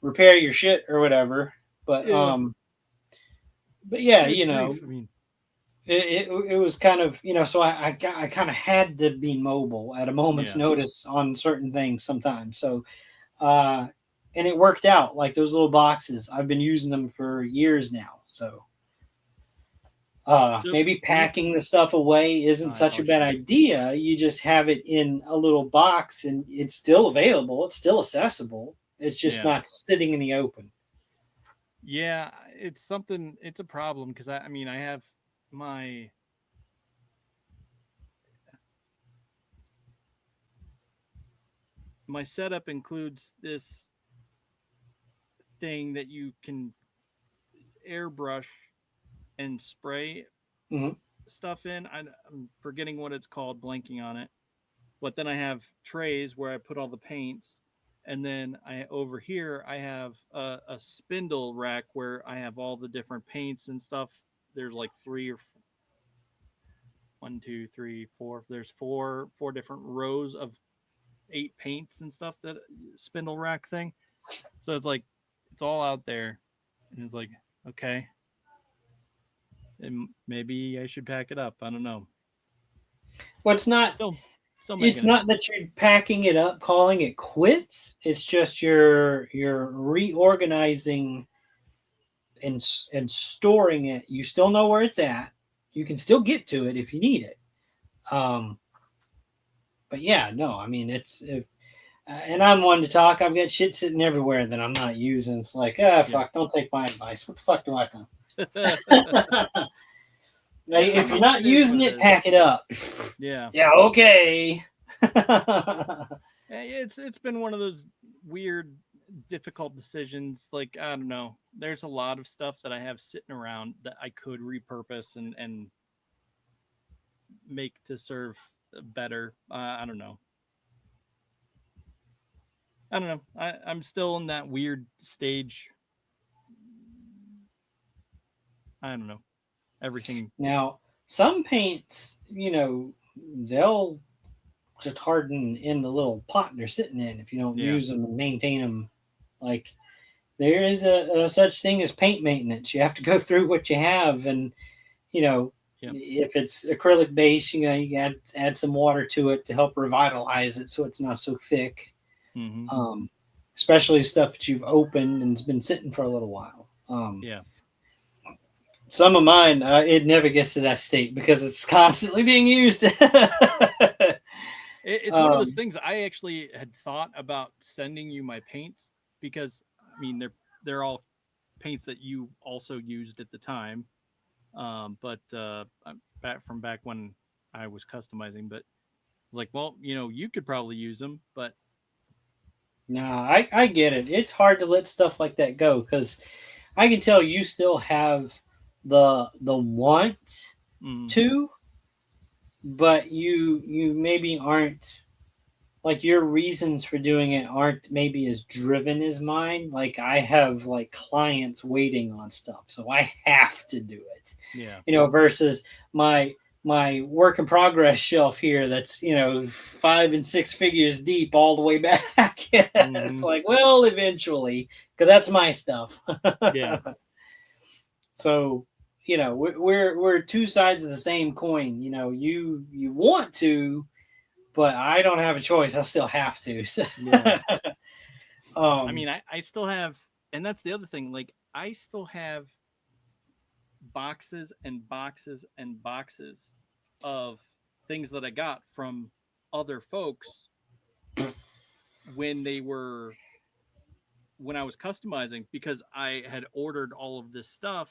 repair your shit or whatever. But Yeah. but yeah, Good grief. I mean, it was kind of, so I kind of had to be mobile at a moment's yeah. notice on certain things sometimes. So uh and it worked out. Like those little boxes, I've been using them for years now. So So maybe with packing the stuff away isn't such a bad shoot. idea. You just have it in a little box and it's still available, it's still accessible, it's just Yeah. not sitting in the open. Yeah. It's something. It's a problem because I mean, I have my my setup includes this thing that you can airbrush and spray Mhm. stuff in. I'm forgetting what it's called, blanking on it. But then I have trays where I put all the paints, and then I over here I have a spindle rack where I have all the different paints and stuff. There's like three or one, two, three, four. There's four different rows of 8 paints and stuff, that spindle rack thing. So it's like it's all out there, and it's like, okay, and maybe I should pack it up. I don't know. Well, Still, still it's making it. not that you're packing it up, calling it quits. It's just you're reorganizing and storing it. You still know where it's at. You can still get to it if you need it. Um, but yeah, no, I mean and I'm one to talk. I've got shit sitting everywhere that I'm not using. It's like, Yeah. fuck, don't take my advice. What the fuck do I know? I If you're mean, not it is what using it it, is. pack it up. Yeah. Yeah, okay. It's been one of those weird, difficult decisions. Like, I don't know. There's a lot of stuff that I have sitting around that I could repurpose and make to serve better. I don't know. I don't know. I'm still in that weird stage. I don't know. Everything. Now, some paints, they'll just harden in the little pot they're sitting in if you don't Yeah. use them and maintain them. Like there is a such thing as paint maintenance. You have to go through what you have, and you know Yep. if it's acrylic base, you add some water to it to help revitalize it so it's not so thick. Mm-hmm. Um, Especially stuff that you've opened and it's been sitting for a little while. Yeah. Some of mine, it never gets to that state because it's constantly being used. It's one of those um, things. I actually had thought about sending you my paints because I mean they're all paints that you also used at the time. But I'm back from back when I was customizing. But I was like, well, you could probably use them, but no, I get it. It's hard to let stuff like that go because I can tell you still have the want mm, to, but you maybe aren't, like your reasons for doing it aren't maybe as driven as mine. Like I have like clients waiting on stuff, so I have to do it. yeah, Versus my work in progress shelf here that's 5 and 6 figures deep all the way back. It's hmm, like, well, eventually, because that's my stuff. yeah, So we're two sides of the same coin. You want to, but I don't have a choice. I still have to. yeah. I um, mean, I still have, and that's the other thing. Like, I still have boxes and boxes and boxes of things that I got from other folks when they were when I was customizing, because I had ordered all of this stuff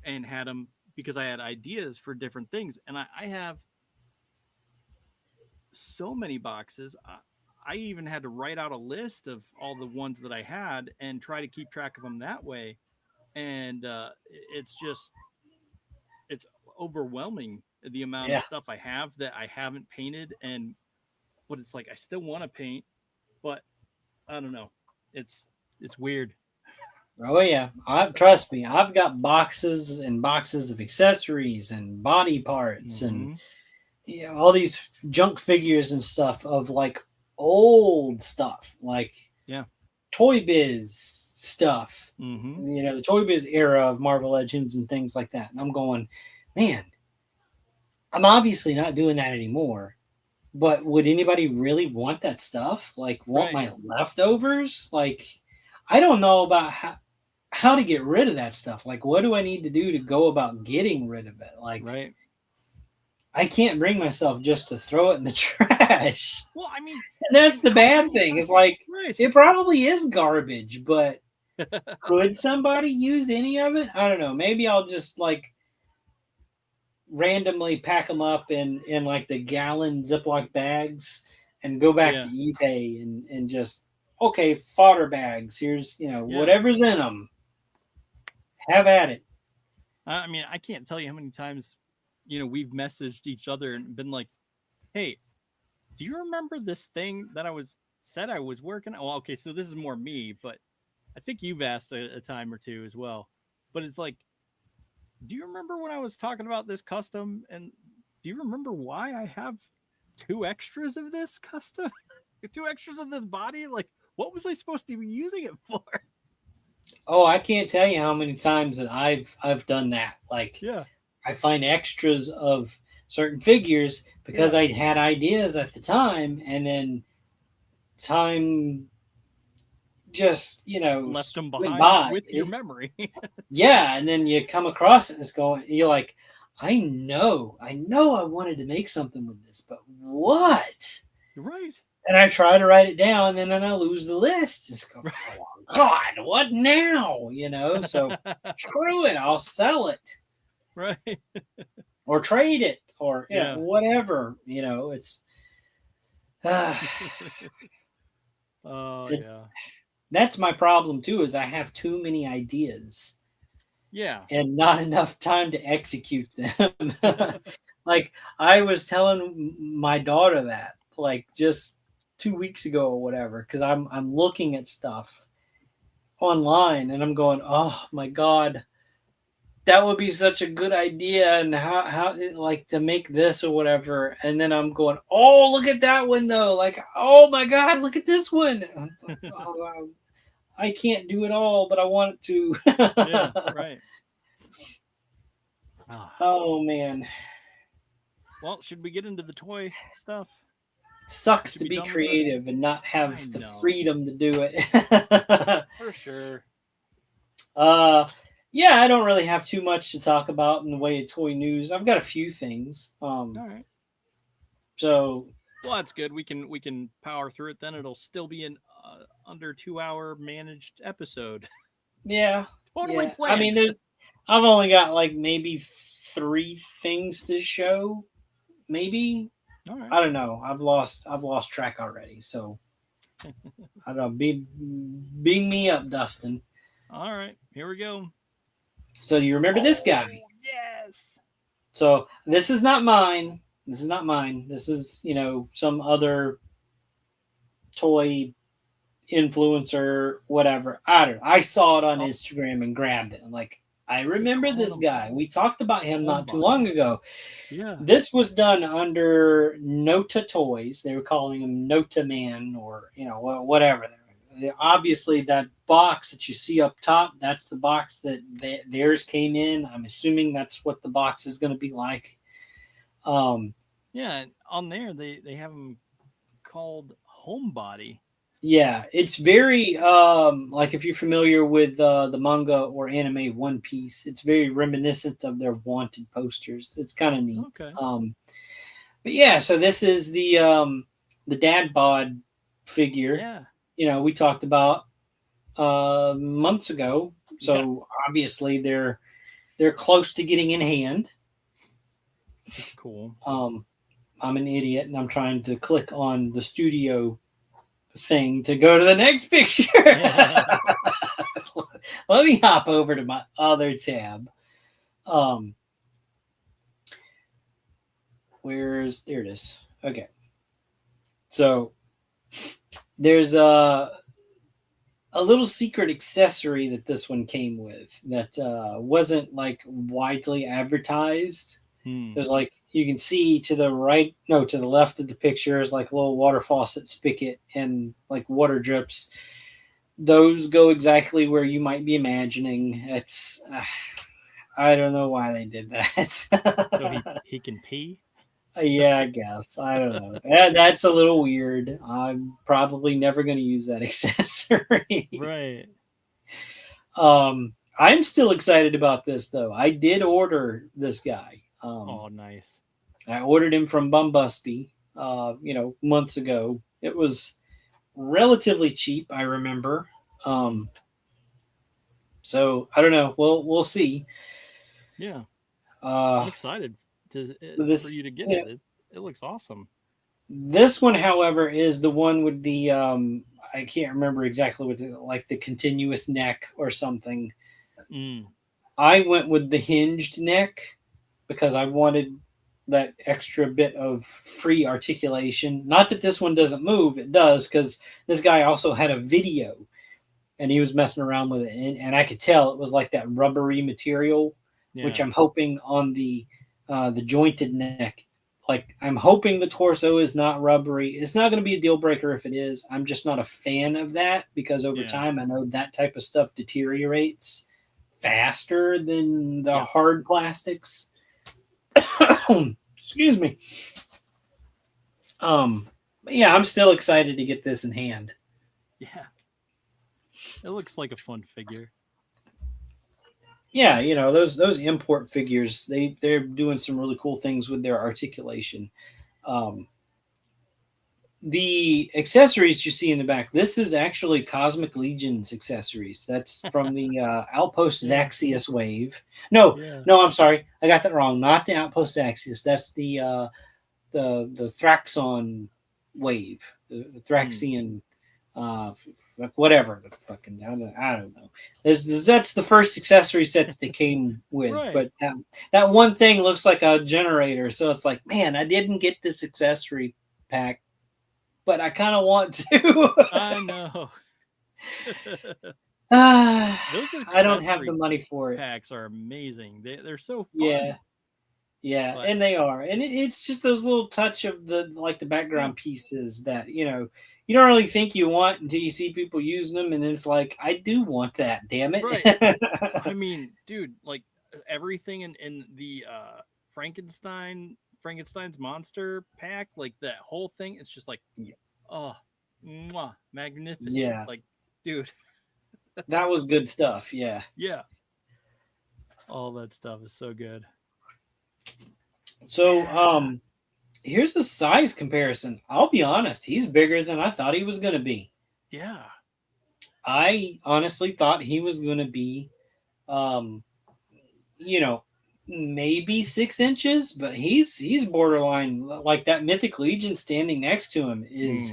and had them because I had ideas for different things, and I have so many boxes. I even had to write out a list of all the ones that I had and try to keep track of them that way. And it's just it's overwhelming the amount of Yeah. stuff I have that I haven't painted, and but it's like I still want to paint, but I don't know. It's weird. Oh yeah. Trust me, I've got boxes and boxes of accessories and body parts and Mm-hmm. all these junk figures and stuff of like old stuff, like Yeah. Toy Biz stuff. Mm-hmm. The Toy Biz era of Marvel Legends and things like that. And I'm going, man, I'm obviously not doing that anymore. But would anybody really want that stuff? Like, want Right. my leftovers? Like, I don't know about how to get rid of that stuff. Like, what do I need to do to go about getting rid of it? Like, Right. I can't bring myself just to throw it in the trash. Well, I mean, And that's the how bad many thing. times? Is like, Right. it probably is garbage, but could somebody use any of it? I don't know. Maybe I'll just like randomly pack them up in like the gallon Ziploc bags and go back to Yeah. eBay and just okay, fodder bags. Here's Yeah. whatever's in them. Have at it. I mean, I can't tell you how many times, we've messaged each other and been like, "Hey, do you remember this thing that I was said I was working on?" Well, okay, so this is more me, but I think you've asked a time or two as well. But it's like, do you remember when I was talking about this custom? And do you remember why I have two extras of this custom? Two extras of this body? Like, what was I supposed to be using it for? Oh, I can't tell you how many times that I've done that. Like Yeah, I find extras of certain figures because yeah. I had ideas at the time, and then time just Left them went behind by. with your memory. Yeah, and then you come across it and it's going. You're like, I know, I wanted to make something with this, but what? You're right. And I try to write it down, and then I lose the list. Just go, Right. oh God, what now? So screw it. I'll sell it Right. or trade it or Yeah. whatever. It's uh, Oh, it's yeah. that's my problem too. Is I have too many ideas Yeah. and not enough time to execute them. Like I was telling my daughter that like just 2 weeks ago or whatever, because I'm looking at stuff online and I'm going, oh my God, that would be such a good idea, and how like to make this or whatever. And then I'm going, oh, look at that one though, like, oh my God, look at this one. Oh, I can't do it all, but I want to. Yeah. Right. Ah. Oh man, Well, should we get into the toy stuff? We sucks should to be be done with the. creative and not I have the know. freedom to do it. For sure. uh, yeah, I don't really have too much to talk about in the way of toy news. I've got a few things. All right. So Well, that's good. We can power through it. Then it'll still be an under 2 hour managed episode. yeah, Totally yeah. I mean, planned. I've only got like maybe 3 things to show. Maybe All right. I don't know. I've lost track already. So I don't know. Being me up, Dustin. All right. Here we go. So do you remember this guy? Yes. So this is not mine. This is not mine. This is some other toy influencer, whatever. I don't know. I saw it on Oh, Instagram and grabbed it. I'm like, I remember calling this them guy. We talked about him not too homebody. long ago. Yeah. This was done under Nota Toys. They were calling him Nota Man or whatever. Obviously, that box that you see up top, that's the box that theirs came in. I'm assuming that's what the box is going to be like. Um, Yeah. And on there, they have them called homebody. yeah, it's very like if you're familiar with the manga or anime One Piece, it's very reminiscent of their wanted posters. It's kind of neat. Okay. But yeah, so this is the dad bod figure. Yeah. We talked about. months ago. So obviously they're close to getting in hand. That's cool. I'm an idiot and I'm trying to click on the studio thing to go to the next picture. Let me hop over to my other tab. There it is. Okay. So there's a little secret accessory that this one came with that wasn't like widely advertised. There's like you can see to the right, no, to the left of the picture is like a little water faucet spigot and like water drips. Those go exactly where you might be imagining. It's I don't know why they did that. So he can pee. Yeah, I guess. I don't know. That's a little weird. I'm probably never going to use that accessory. Right. I'm still excited about this though. I did order this guy. Oh, nice. I ordered him from Bumbusby, months ago. It was relatively cheap, I remember. So I don't know. We'll see. Yeah. Uh, I'm excited for this you to get it. It looks awesome. This one, however, is the one with the I can't remember exactly what like the continuous neck or something. I went with the hinged neck because I wanted that extra bit of free articulation. Not that this one doesn't move, it does, because this guy also had a video and he was messing around with it, and I could tell it was like that rubbery material, which I'm hoping on the jointed neck. Like I'm hoping the torso is not rubbery. It's not going to be a deal breaker if it is. I'm just not a fan of that because over time I know that type of stuff deteriorates faster than the hard plastics. Excuse me. Yeah, I'm still excited to get this in hand. Yeah. It looks like a fun figure. Yeah, those import figures, they're doing some really cool things with their articulation. The accessories you see in the back, this is actually Cosmic Legion's accessories. That's from the Outpost Zaxius wave. No, I'm sorry, I got that wrong. Not the Outpost Zaxius. That's the Thraxon wave, the Thraxian, whatever the fucking I don't know. That's the first accessory set that they came with, but that one thing looks like a generator, so it's like, man, I didn't get this accessory pack, but I kind of want to. I know. I don't have the money for it. Packs are amazing. They're so fun. Yeah, and they are, and it's just those little touch of the background pieces that you don't really think you want until you see people using them, and it's like, I do want that. Damn it! Right. I mean, dude, like everything in the Frankenstein's monster pack, like that whole thing, it's just like, oh, mwah, magnificent. Yeah. Like, dude. That was good stuff. Yeah. Yeah. All that stuff is so good. So, here's the size comparison. I'll be honest, he's bigger than I thought he was going to be. Yeah. I honestly thought he was going to be, maybe 6 inches, but he's borderline. Like that Mythic Legion standing next to him is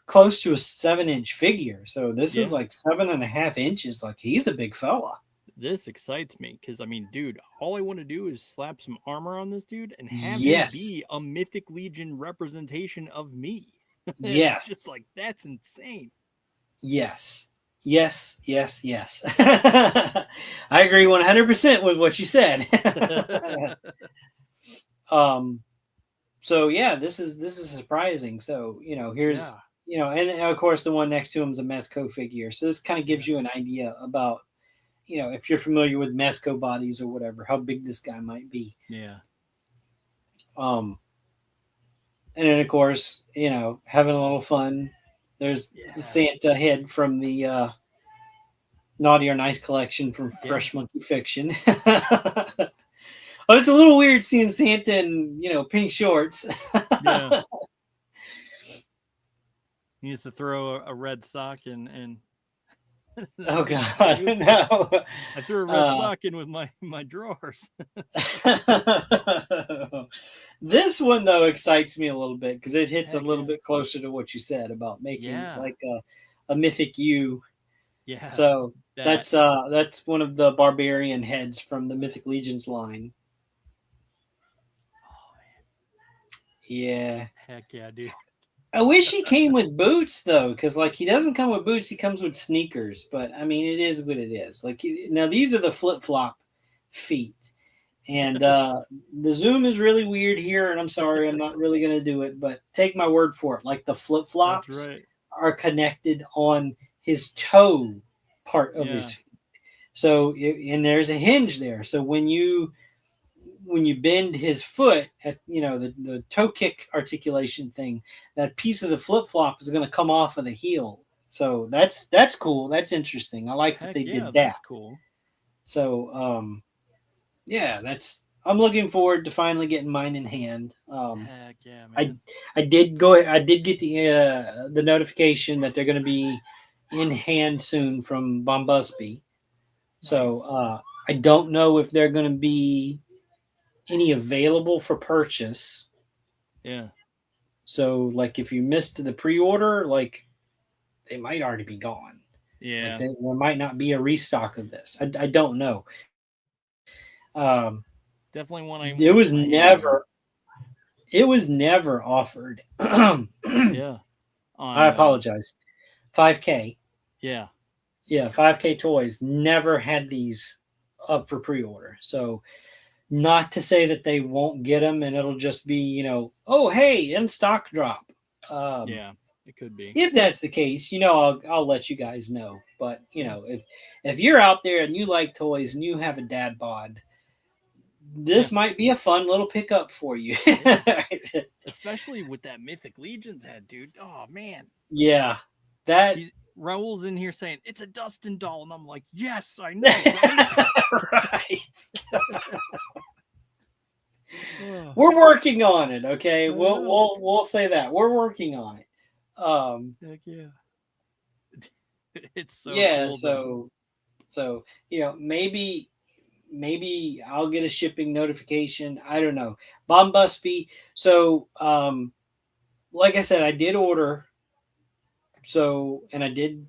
close to a 7-inch figure. So this is like 7.5 inches. Like he's a big fella. This excites me because, I mean, dude, all I want to do is slap some armor on this dude and have him be a Mythic Legion representation of me. It's just like, that's insane. Yes. I agree 100% with what you said. So yeah, this is surprising. So, here's, and of course the one next to him is a Mezco figure. So this kind of gives you an idea about, if you're familiar with Mezco bodies or whatever, how big this guy might be. Yeah. And then of course, having a little fun. There's the Santa head from the Naughty or Nice collection from Fresh Monkey Fiction. Oh, it's a little weird seeing Santa in, pink shorts. Yeah. He needs to throw a red sock and Oh God, Oops, no. I threw a red Uh, sock in with my drawers. this one though excites me a little bit because it hits a Heck little yeah. bit closer to what you said about making Yeah. like a mythic U. Yeah. So That. that's one of the barbarian heads from the Mythic Legions line. Oh man. Yeah. Heck yeah, dude. I wish he came with boots though, because like he doesn't come with boots, he comes with sneakers. But I mean, it is what it is. Like now, these are the flip flop feet, and the zoom is really weird here. And I'm sorry, I'm not really gonna do it, but take my word for it. Like the flip That's flops right. are connected on his toe part of his Yeah. feet. So and there's a hinge there. So when you bend his foot at the toe kick articulation thing, that piece of the flip flop is going to come off of the heel. So that's cool. That's interesting. I like that Heck they yeah, did that. that's cool. So yeah, that's I'm looking forward to finally getting mine in hand. Heck yeah, I man. I did get the notification that they're going to be in hand soon from Bombusby. So Nice. I don't know if they're going to be any available for purchase. Yeah. So, like, if you missed the pre-order, like, they might already be gone. Like, Yeah. there might not be a restock of this. I don't know. Um, Definitely one I it want to was get my hands on. never offered. I Yeah. On apologize. 5K. yeah. Yeah, 5K Toys never had these up for pre-order. So, not to say that they won't get them and it'll just be, oh, hey, in stock drop. Um, Yeah. It could be. if that's the case, I'll let you guys know. But Yeah. if you're out there and you like toys and you have a dad bod, Yeah. this might be a fun little pickup for you. Yeah. Especially with that Mythic Legions head, dude. Oh man. Yeah, that He's Raul's in here saying it's a Dustin doll, and I'm like, yes, I know, right? right. Oh, We're working on it. Okay, I know. we'll say that we're working on it. Heck yeah. It's so Yeah. cool though. So maybe I'll get a shipping notification. I don't know. Bombusby. So like I said, I did order. So and I did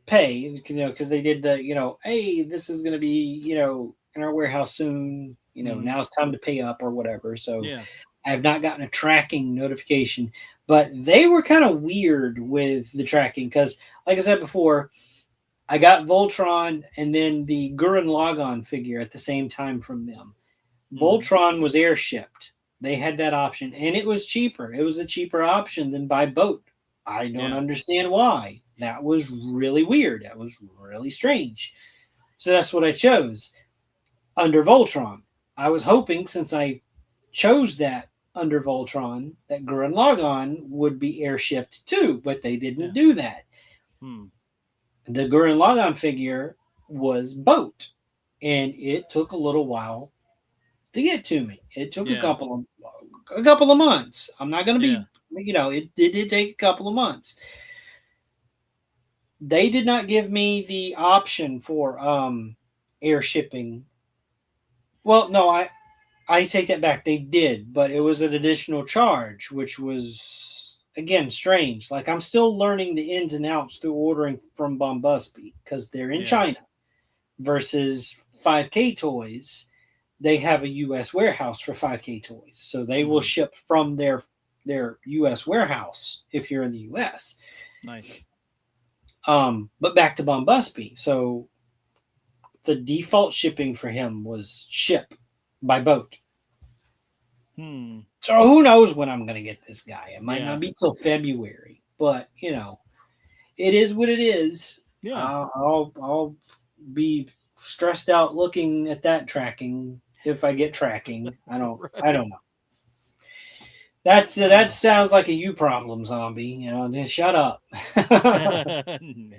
pay, because they did the hey, this is going to be in our warehouse soon. Mm-hmm. Now it's time to pay up or whatever. So Yeah. I have not gotten a tracking notification, but they were kind of weird with the tracking because, like I said before, I got Voltron and then the Gurren Lagann figure at the same time from them. Mm-hmm. Voltron was airshipped. They had that option, and it was cheaper. It was a cheaper option than by boat. I don't Yeah. understand why. That was really weird. That was really strange. So that's what I chose under Voltron. I was hoping, since I chose that under Voltron, that Gurren Lagann would be airshipped too, but they didn't Yeah. do that. Hmm. The Gurren Lagann figure was boat, and it took a little while to get to me. It took Yeah. a couple of months. I'm not going to Yeah. be, it did take a couple of months. They did not give me the option for air shipping. Well, no, I take that back. They did, but it was an additional charge, which was again strange. Like I'm still learning the ins and outs through ordering from Bombusby because they're in Yeah. China versus 5K Toys. They have a U.S. warehouse for 5K Toys, so they will Mm-hmm. ship from their U.S. warehouse if you're in the U.S. Nice. But back to Bombusby. So the default shipping for him was ship by boat. Hmm. So who knows when I'm going to get this guy? It might Yeah. not be till February, but it is what it is. Yeah. I'll be stressed out looking at that tracking if I get tracking. I Right. don't know. That sounds like a you problem, zombie. Just shut up. No.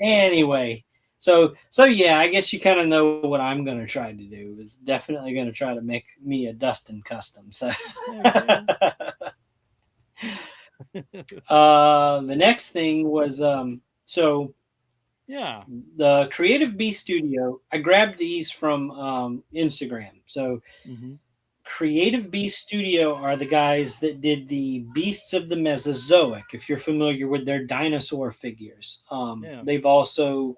Anyway, so yeah, I guess you kind of know what I'm gonna try to do. Is definitely gonna try to make me a Dustin custom. So, Heck yeah. the next thing was so Yeah. The Creative Bee Studio, I grabbed these from Instagram. So Mm-hmm. Creative Bee Studio are the guys that did the Beasts of the Mesozoic. If you're familiar with their dinosaur figures, Yeah. they've also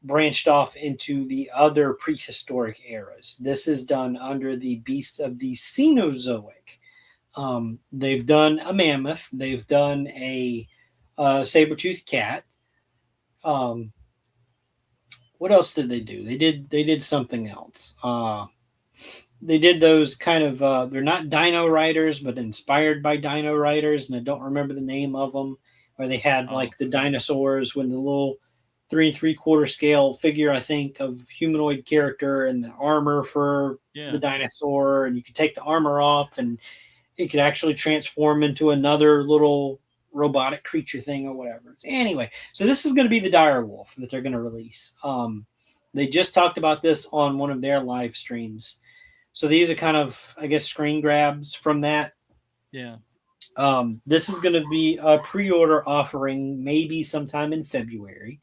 branched off into the other prehistoric eras. This is done under the Beasts of the Cenozoic. They've done a mammoth. They've done a saber-toothed cat. Um, what else did they do? They did something else. They did those kind of they're not Dino Riders, but inspired by Dino Riders, and I don't remember the name of them. Where they had Oh. like the dinosaurs when the little 3 3/4 scale figure, I think, of humanoid character and the armor for Yeah. the dinosaur, and you could take the armor off, and it could actually transform into another little robotic creature thing or whatever. Anyway, so this is going to be the dire wolf that they're going to release. They just talked about this on one of their live streams. So these are kind of, I guess, screen grabs from that. Yeah. This is going to be a pre-order offering maybe sometime in February.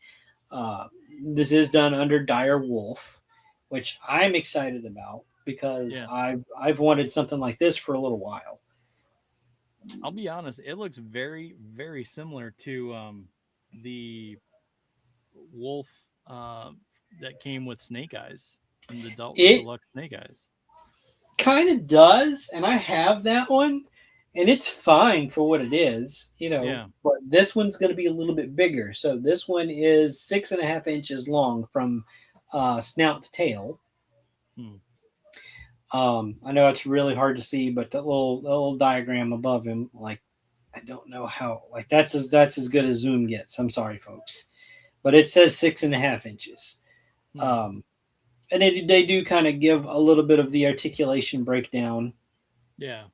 Uh, this is done under Dire Wolf, which I'm excited about because Yeah. I've wanted something like this for a little while. I'll be honest, it looks very, very similar to the wolf that came with Snake Eyes in the It deluxe Snake Eyes. kind of does, and I have that one, and it's fine for what it is, Yeah. But this one's going to be a little bit bigger. So this one is 6.5 inches long from snout to tail. Hmm. I know it's really hard to see, but the little diagram above him, like I don't know how, like that's as good as Zoom gets. I'm sorry, folks, but it says 6.5 inches. Hmm. Um, and they do kind of give a little bit of the articulation breakdown. Yeah.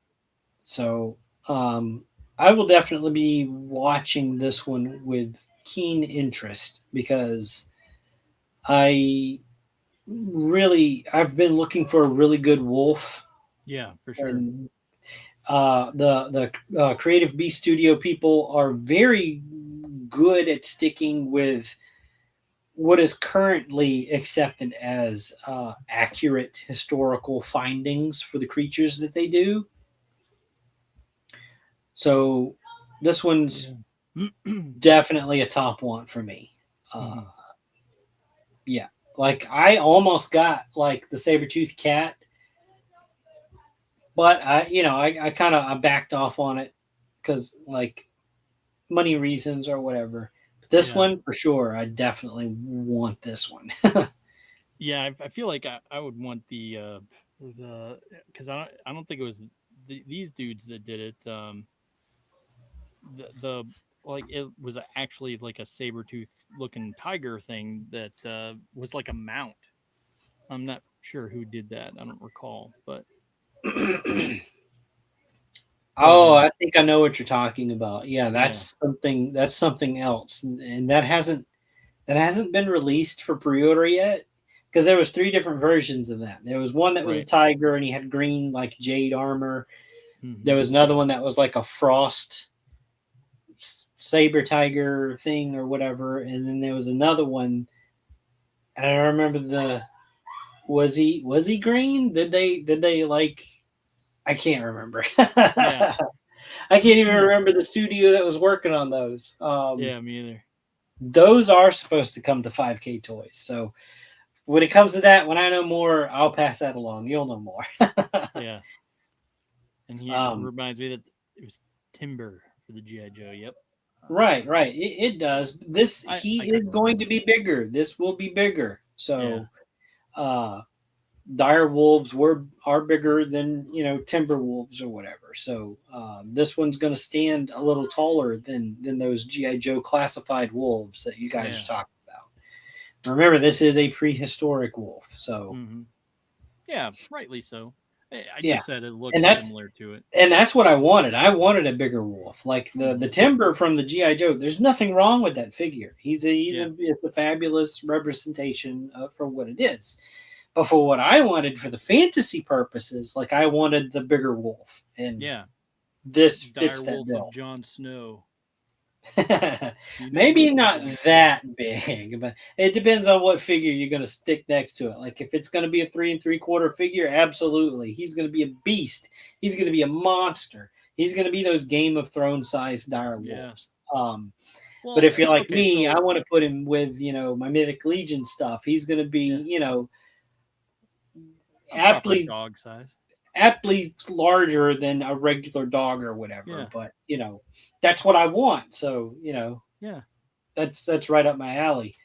So I will definitely be watching this one with keen interest because I I've been looking for a really good wolf, Yeah, for sure. and the Creative Bee Studio people are very good at sticking with what is currently accepted as accurate historical findings for the creatures that they do. So this one's Yeah. definitely a top one for me. Uh, Mhm. yeah, like I almost got like the saber tooth cat, but I kind of I backed off on it because like money reasons or whatever. But this Yeah. one for sure, I definitely want this one. Yeah, I feel like I would want the because I don't think it was these dudes that did it. The like it was actually like a saber tooth looking tiger thing that was like a mount. I'm not sure who did that. I don't recall, but Oh, I think I know what you're talking about. Yeah, yeah, that's something else, and that hasn't been released for pre-order yet because there was three different versions of that. There was one that was a right. tiger and he had green like jade armor. Hmm. There was another one that was like a frost saber tiger thing or whatever, and then there was another one. And I don't remember was he green? Did they like? I can't remember. Yeah, I can't even remember the studio that was working on those. yeah, me either. Those are supposed to come to 5K Toys. So when it comes to that, when I know more, I'll pass that along. You'll know more. Yeah, and he um, reminds me that it was timber for the GI Joe. Yep. right, right. It does. This I he got is those going to numbers. be bigger. This will be bigger. Yeah, So uh, dire wolves are bigger than timber wolves or whatever. So this one's going to stand a little taller than those GI Joe classified wolves that you guys yeah. are talking about. Remember, this is a prehistoric wolf. So Hmm. Yeah, rightly so. I yeah, just said it and looks that's similar to it. and that's what I wanted. I wanted a bigger wolf, like the Hmm. timber from the GI Joe. There's nothing wrong with that figure. Yeah, It's a fabulous representation for what it is. But for what I wanted for the fantasy purposes, like I wanted the bigger wolf, and yeah. this fits Dire that Wolf of bill. Jon Snow. You never Maybe know. not that big, but it depends on what figure you're going to stick next to it. Like if it's going to be a 3 3/4 figure, absolutely, he's going to be a beast. He's going to be a monster. He's going to be those Game of Thrones sized dire Yeah. wolves. But Well, if you're like okay, me, I so want to put him with my Mythic Legion stuff. He's going to be yeah, a proper aptly dog size. aptly larger than a regular dog or whatever. Yeah, But that's what I want. So yeah. that's right up my alley.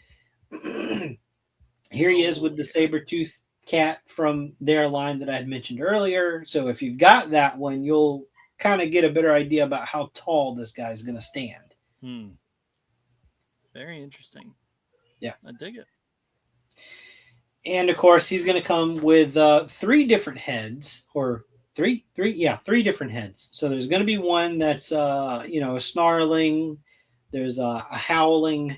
Here he is Oh with the yeah. saber-tooth cat from their line that I had mentioned earlier. So if you've got that one, you'll kind of get a better idea about how tall this guy's going to stand. Hmm. Very interesting. Yeah. I dig it. And of course, he's going to come with 3 different heads, or three different heads. So there's going to be one that's a snarling, there's a howling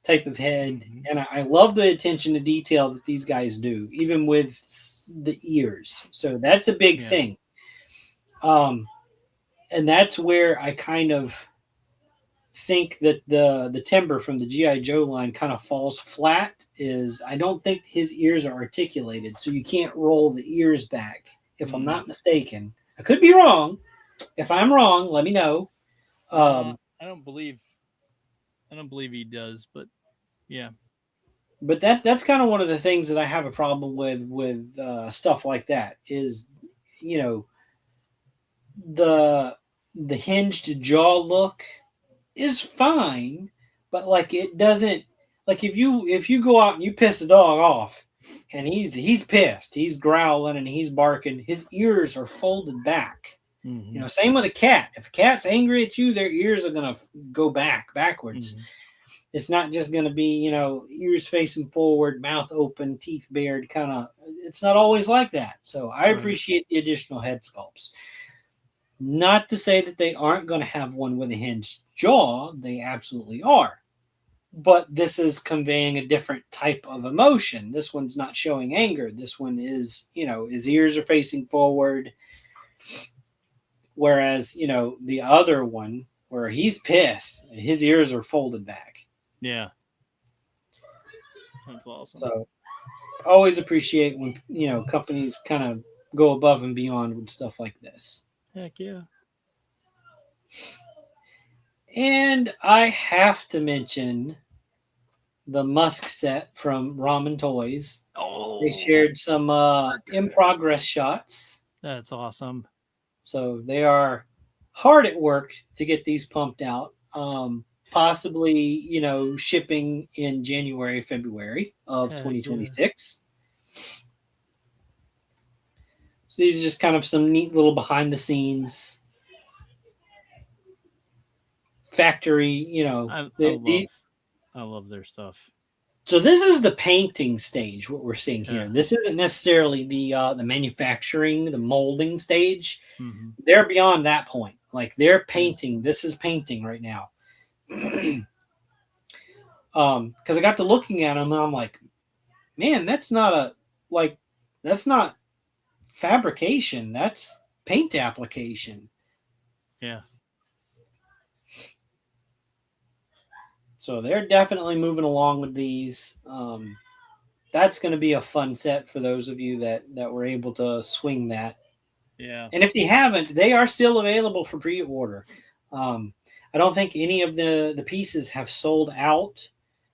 type of head, Mm-hmm. and I love the attention to detail that these guys do, even with the ears. So that's a big Yeah. thing, and that's where I kind of think that the timber from the GI Joe line kind of falls flat. Is I don't think his ears are articulated, so you can't roll the ears back. If I'm Mm. not mistaken, I could be wrong. If I'm wrong, let me know. No, Um, I don't believe. I don't believe he does. But yeah. but that's kind of one of the things that I have a problem with stuff like that is, you know, the the hinged jaw look is fine, but like it doesn't, like if you go out and you piss a dog off and he's pissed, he's growling and he's barking, his ears are folded back. Mm-hmm. Same with a cat. If a cat's angry at you, their ears are gonna go backwards. Mm-hmm. It's not just going to be, ears facing forward, mouth open, teeth bared, kind of. It's not always like that. So I Right. appreciate the additional head sculpts. Not to say that they aren't going to have one with a hinged jaw, they absolutely are. But this is conveying a different type of emotion. This one's not showing anger. This one is, his ears are facing forward. Whereas, the other one, where he's pissed, his ears are folded back. Yeah. That's awesome. So always appreciate when companies kind of go above and beyond with stuff like this. Heck yeah. And I have to mention the Musk set from Ramen Toys. Oh, They shared some in progress shots, that's awesome. so they are hard at work to get these pumped out. Possibly shipping in January, February of Heck yeah. 2026. So these are just kind of some neat little behind the scenes factory, I love their stuff. so this is the painting stage, what we're seeing here. Yeah. This isn't necessarily the manufacturing, the molding stage. Mm-hmm. They're beyond that point. Like they're painting. This is painting right now. Because I got to looking at them and I'm like, man, that's not fabrication. That's paint application. Yeah. So they're definitely moving along with these. That's going to be a fun set for those of you that were able to swing that. Yeah. And if you haven't, they are still available for pre-order. I don't think any of the pieces have sold out.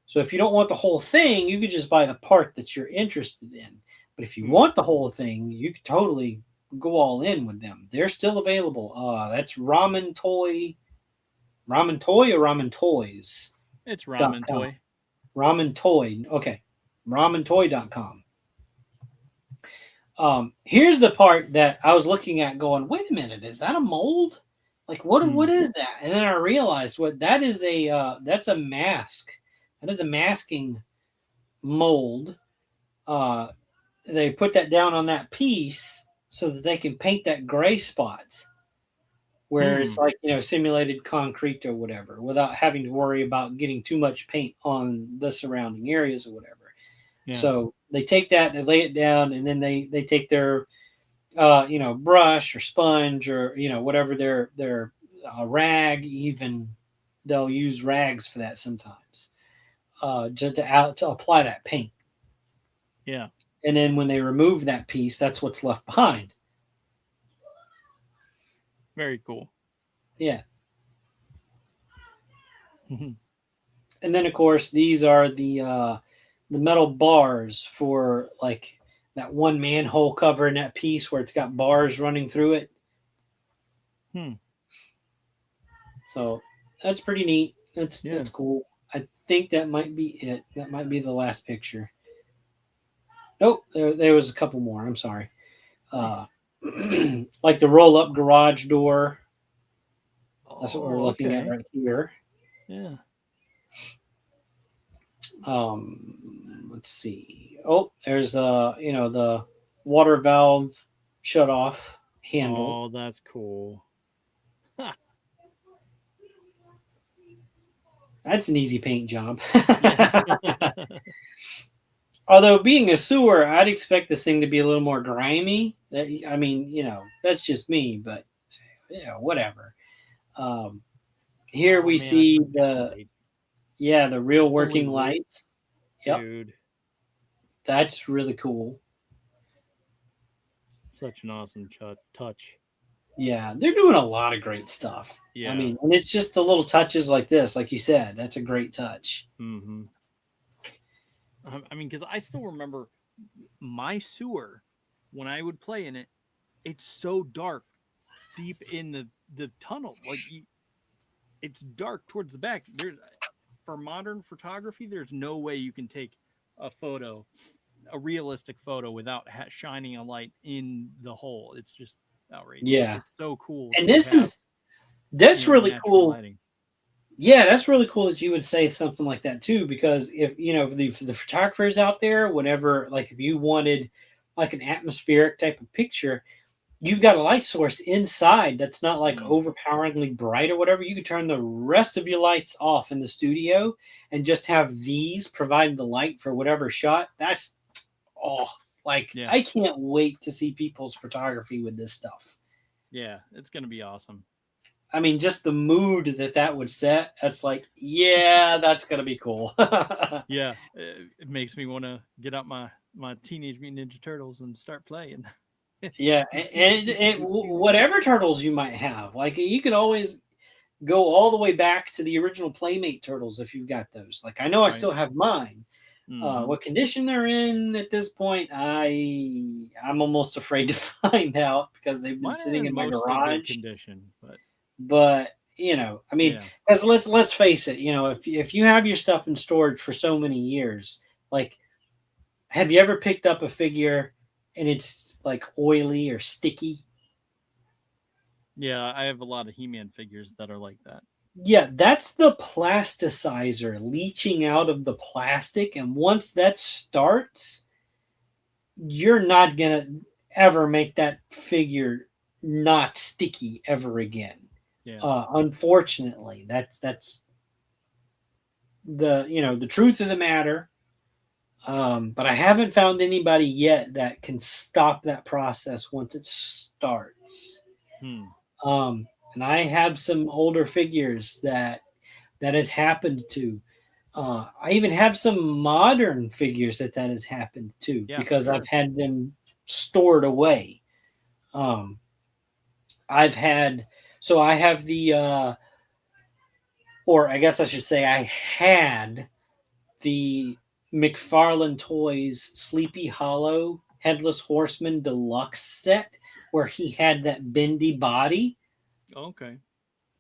So if you don't want the whole thing, you could just buy the part that you're interested in. But if you want the whole thing, you could totally go all in with them. They're still available. That's Ramen Toy or Ramen Toys. It's Ramen Toy. Ramen Toy. Okay. RamenToy.com. Here's the part that I was looking at going, wait a minute, is that a mold? Like what is that? And then I realized what that is that's a mask. That is a masking mold. They put that down on that piece so that they can paint that gray spot where it's like, simulated concrete or whatever without having to worry about getting too much paint on the surrounding areas or whatever. Yeah. So they take that, they lay it down, and then they take their, brush or sponge or, whatever their rag, even they'll use rags for that sometimes, to apply that paint. Yeah. And then when they remove that piece, that's what's left behind. Very cool. Yeah. And then of course these are the metal bars for like that one manhole cover in that piece where it's got bars running through it. Hmm. So that's pretty neat. Yeah. That's cool. I think that might be it. That might be the last picture. Nope, there was a couple more. I'm sorry. Uh, like the roll up garage door. That's what we're Oh, looking at okay. right here. Yeah. Um, let's see. Oh, there's the water valve shut off handle. Oh, that's cool. That's an easy paint job. Yeah. Although being a sewer, I'd expect this thing to be a little more grimy. I mean, that's just me, but whatever. Um, Here Oh we man, I see forgot the light. the real Fully working lit, lights. Yep, dude. that's really cool. Such an awesome touch. Yeah, they're doing a lot of great stuff. I Yeah. mean, and it's just the little touches like this, like you said, that's a great touch. Mm-hmm. I mean, because I still remember my sewer when I would play in it. It's so dark deep in the tunnel. Like it's dark towards the back. There's for modern photography, there's no way you can take a photo, a realistic photo, without shining a light in the hole. It's just outrageous. Yeah, It's so cool and to this have is that's really natural cool. lighting. Yeah, that's really cool that you would say something like that too, because if the photographers out there, whenever like if you wanted like an atmospheric type of picture, you've got a light source inside that's not like Mm. overpoweringly bright or whatever. You could turn the rest of your lights off in the studio and just have these provide the light for whatever shot. That's oh, like Yeah, I can't wait to see people's photography with this stuff. yeah, it's gonna be awesome. I mean, just the mood that would set. That's like, yeah, that's gonna be cool. Yeah, it makes me want to get out my Teenage Mutant Ninja Turtles and start playing. Yeah, and whatever turtles you might have, like you could always go all the way back to the original Playmate turtles if you've got those. Like I know I Right. still have mine. Mm-hmm. What condition they're in at this point, I'm almost afraid to find out because they've been Mine are sitting in in my mostly good garage. condition, but But I mean, yeah. as let's face it, if you have your stuff in storage for so many years, like, have you ever picked up a figure and it's like oily or sticky? Yeah, I have a lot of He-Man figures that are like that. Yeah, that's the plasticizer leaching out of the plastic, and once that starts, you're not gonna ever make that figure not sticky ever again. Yeah. Unfortunately, that's the truth of the matter. But I haven't found anybody yet that can stop that process once it starts. Hmm. And I have some older figures that has happened to. I even have some modern figures that has happened to Yeah, for because I've sure. had them stored away. Um, I've had so I have or I guess I should say I had the McFarlane Toys Sleepy Hollow Headless Horseman Deluxe set where he had that bendy body, Okay.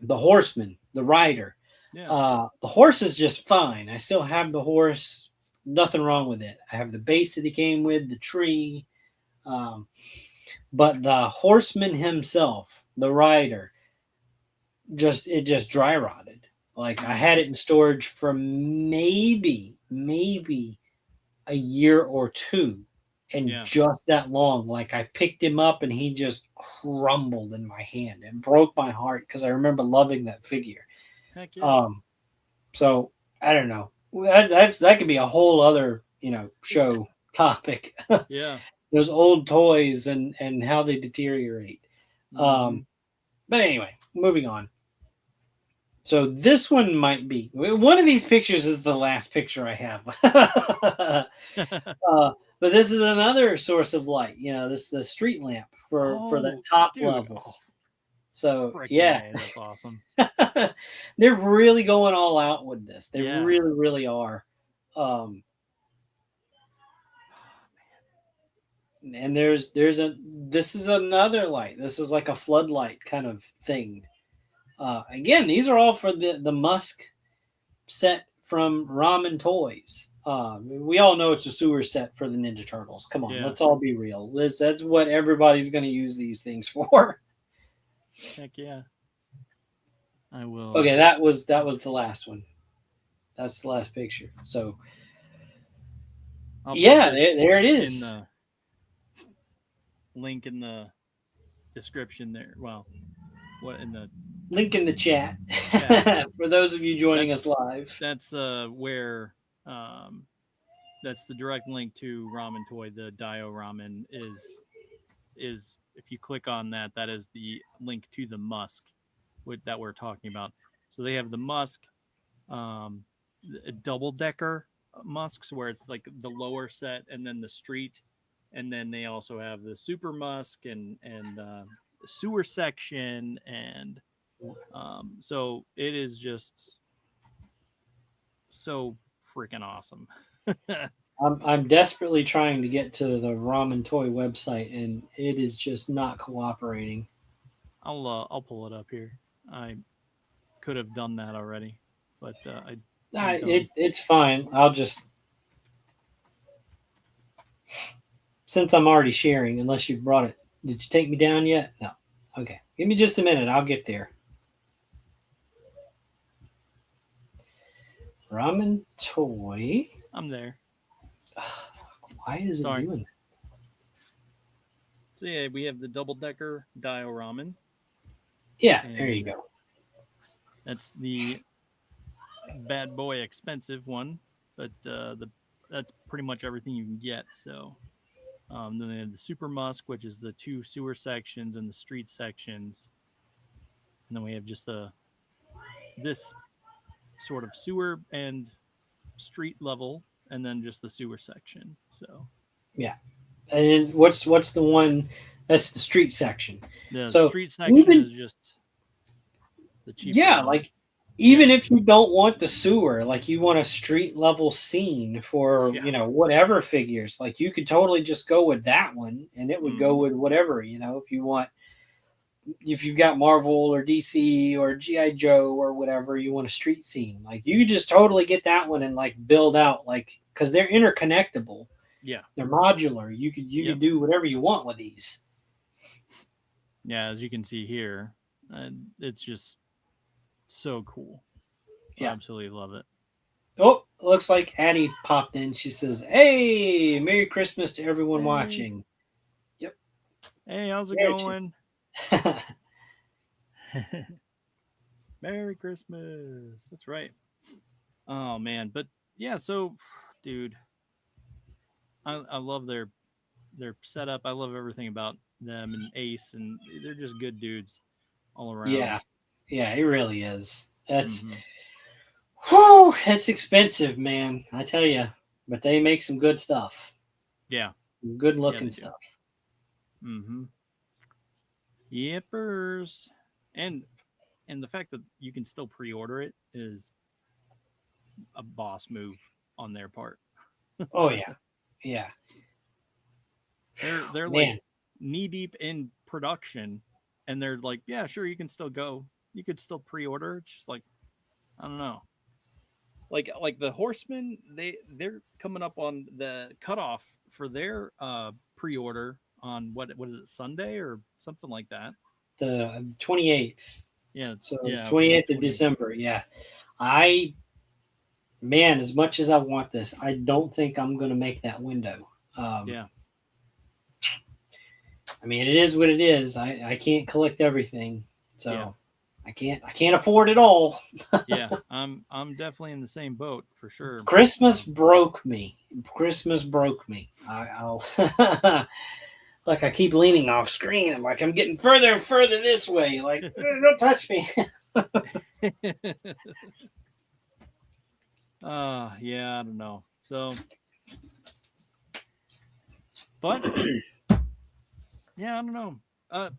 the horseman, the rider. Yeah. The horse is just fine. I still have the horse, nothing wrong with it. I have the base that he came with, the tree. Um, but the horseman himself, the rider, just dry rotted. Like I had it in storage for maybe a year or two, and Yeah. just that long. Like I picked him up and he just crumbled in my hand and broke my heart because I remember loving that figure. Heck yeah. So I don't know. That could be a whole other show topic. Yeah. Those old toys and how they deteriorate. Mm-hmm. But anyway, moving on. So this one might be one of these pictures is the last picture I have. But this is another source of light. This is the street lamp for that Oh, top dude. level. Oh, So frickin' yeah, A. That's awesome. they're really going all out with this. They Yeah. really, really are. And this is another light. This is like a floodlight kind of thing. Again, these are all for the Musk set from Ramen Toys. We all know it's a sewer set for the Ninja Turtles. Come on, Yeah. let's all be real. That's what everybody's going to use these things for. Heck yeah. I will. Okay, that was the last one. That's the last picture. So I'll yeah, put this there it in is. the link in the description there. Well, what in the Link in the chat Yeah. for those of you joining us live. That's where that's the direct link to Ramen Toy. The Dio Ramen is if you click on that, that is the link to the Musk that we're talking about. So they have the Musk, double decker Musks where it's like the lower set and then the street, and then they also have the Super Musk and the sewer section, and so it is just so freaking awesome. I'm desperately trying to get to the Ramen Toy website, and it is just not cooperating. I'll pull it up here. I could have done that already, but It's fine. I'll just, since I'm already sharing, unless you brought it. Did you take me down yet? No. Okay. Give me just a minute. I'll get there. Ramen Toy. I'm there. Why is it doing that? So yeah, we have the double decker Dio Ramen. Yeah, there you go. That's the bad boy expensive one, but that's pretty much everything you can get. So then they have the Super Musk, which is the 2 sewer sections and the street sections, and then we have just this sort of sewer and street level, and then just the sewer section. So yeah, and what's the one? That's the street section. The so street section is just the cheaper. Yeah, one. Like even if you don't want the sewer, like you want a street level scene for whatever figures, like you could totally just go with that one, and it would go with whatever if you want. If you've got Marvel or DC or GI Joe or whatever, you want a street scene, like you could just totally get that one and like build out, like, because they're interconnectable. Yeah, they're modular. You could do whatever you want with these. Yeah, as you can see here, it's just so cool. Yeah, I absolutely love it. Oh, looks like Addie popped in. She says, "Hey, Merry Christmas to everyone watching." Yep. Hey, how's it going? Merry Christmas. That's right. Oh man, but yeah, so dude, I love their setup. I love everything about them and Ace, and they're just good dudes all around. Yeah, it really is. That's whew, it's expensive, man. I tell you, but they make some good stuff. Yeah, good looking stuff. Yippers, and the fact that you can still pre-order it is a boss move on their part. Oh yeah. They're like knee deep in production, and they're like, yeah, sure, you can still go. You could still pre-order. It's just like, I don't know. Like the Horsemen, they're coming up on the cutoff for their pre-order on what is it, Sunday or something like that? The 28th. Yeah. So 28th of December. Yeah. Man, as much as I want this, I don't think I'm going to make that window. Yeah. I mean, it is what it is. I can't collect everything, so I can't afford it all. Yeah, I'm definitely in the same boat for sure. Christmas broke me. I'll like I keep leaning off screen. I'm getting further and further this way. Like, don't touch me. Yeah, I don't know. So, but yeah, I don't know.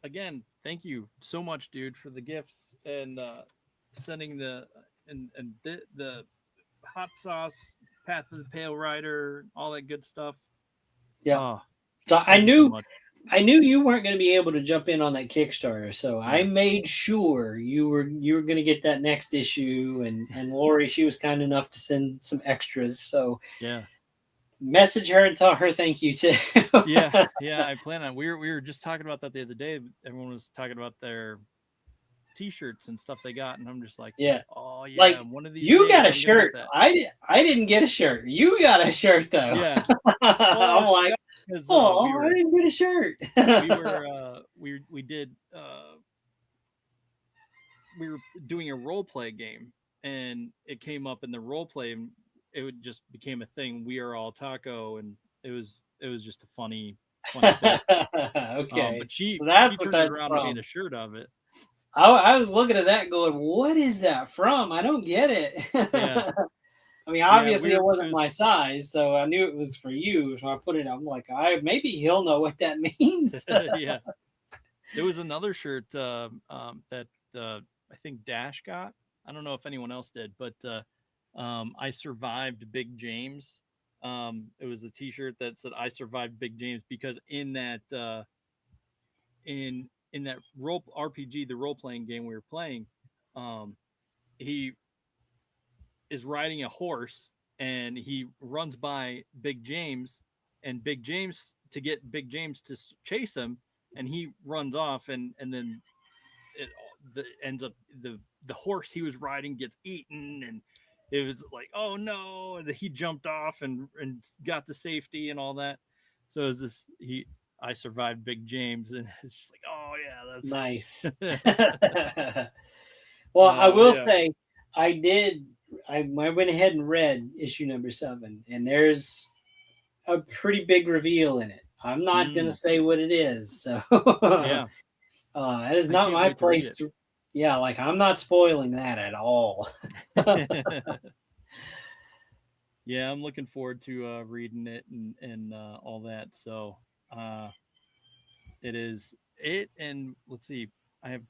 Again, thank you so much, dude, for the gifts and sending the hot sauce, Path of the Pale Rider, all that good stuff. Yeah. Oh, So thank you so much. I knew you weren't going to be able to jump in on that Kickstarter, so I Yeah, made sure you were going to get that next issue. And Lori, she was kind enough to send some extras. So yeah, message her and tell her thank you too. yeah, yeah. I plan on. We were just talking about that the other day. Everyone was talking about their T-shirts and stuff they got, and I'm just like, Yeah, oh yeah, like one of these you got days a I'm gonna get shirt. that. I didn't get a shirt. You got a shirt though. Yeah. Well, I'm it's like, because oh, I didn't get a shirt. we did we were doing a role play game, and it came up in the role play, and it would just became a thing. We are all taco, and it was just a funny bit. Okay, But so she that's what turned it that's around and made from. a shirt of it. I was looking at that going, what is that from? I don't get it. Yeah, I mean, yeah. obviously it It wasn't my was size, so I knew it was for you. So I put it. I'm like, I maybe he'll know what that means. yeah. There was another shirt that I think Dash got. I don't know if anyone else did, but I survived Big James. It was a T-shirt that said "I survived Big James" because in that role RPG, the role playing game we were playing, um, he is riding a horse and he runs by Big James, and Big James to get Big James to chase him, and he runs off, and then it ends up the horse he was riding gets eaten, and it was like, oh no, and he jumped off and got to safety and all that. So is this he I survived Big James, and it's just like, oh Nice. yeah, Well, I will yeah. say, I did. I went ahead and read issue number 7, and there's a pretty big reveal in it. I'm not gonna Mm, say what it is, so yeah, it is I not can't my wait to read place it. to. Yeah, like I'm not spoiling that at all. Yeah, I'm looking forward to reading it and all that. So uh, it is it, and let's see, I have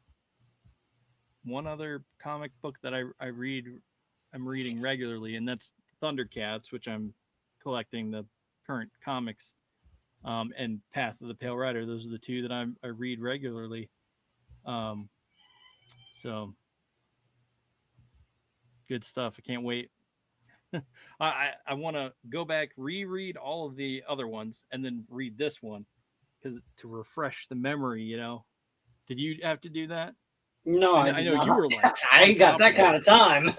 one other comic book that I'm reading regularly, and that's Thundercats, which I'm collecting the current comics, and Path of the Pale Rider. Those are the two that I read regularly. Um, so good stuff. I can't wait. I want to go back, reread all of the other ones, and then read this one because to refresh the memory. Did you have to do that? No, I I did know you not. were like I on ain't got top that of kind it. of time.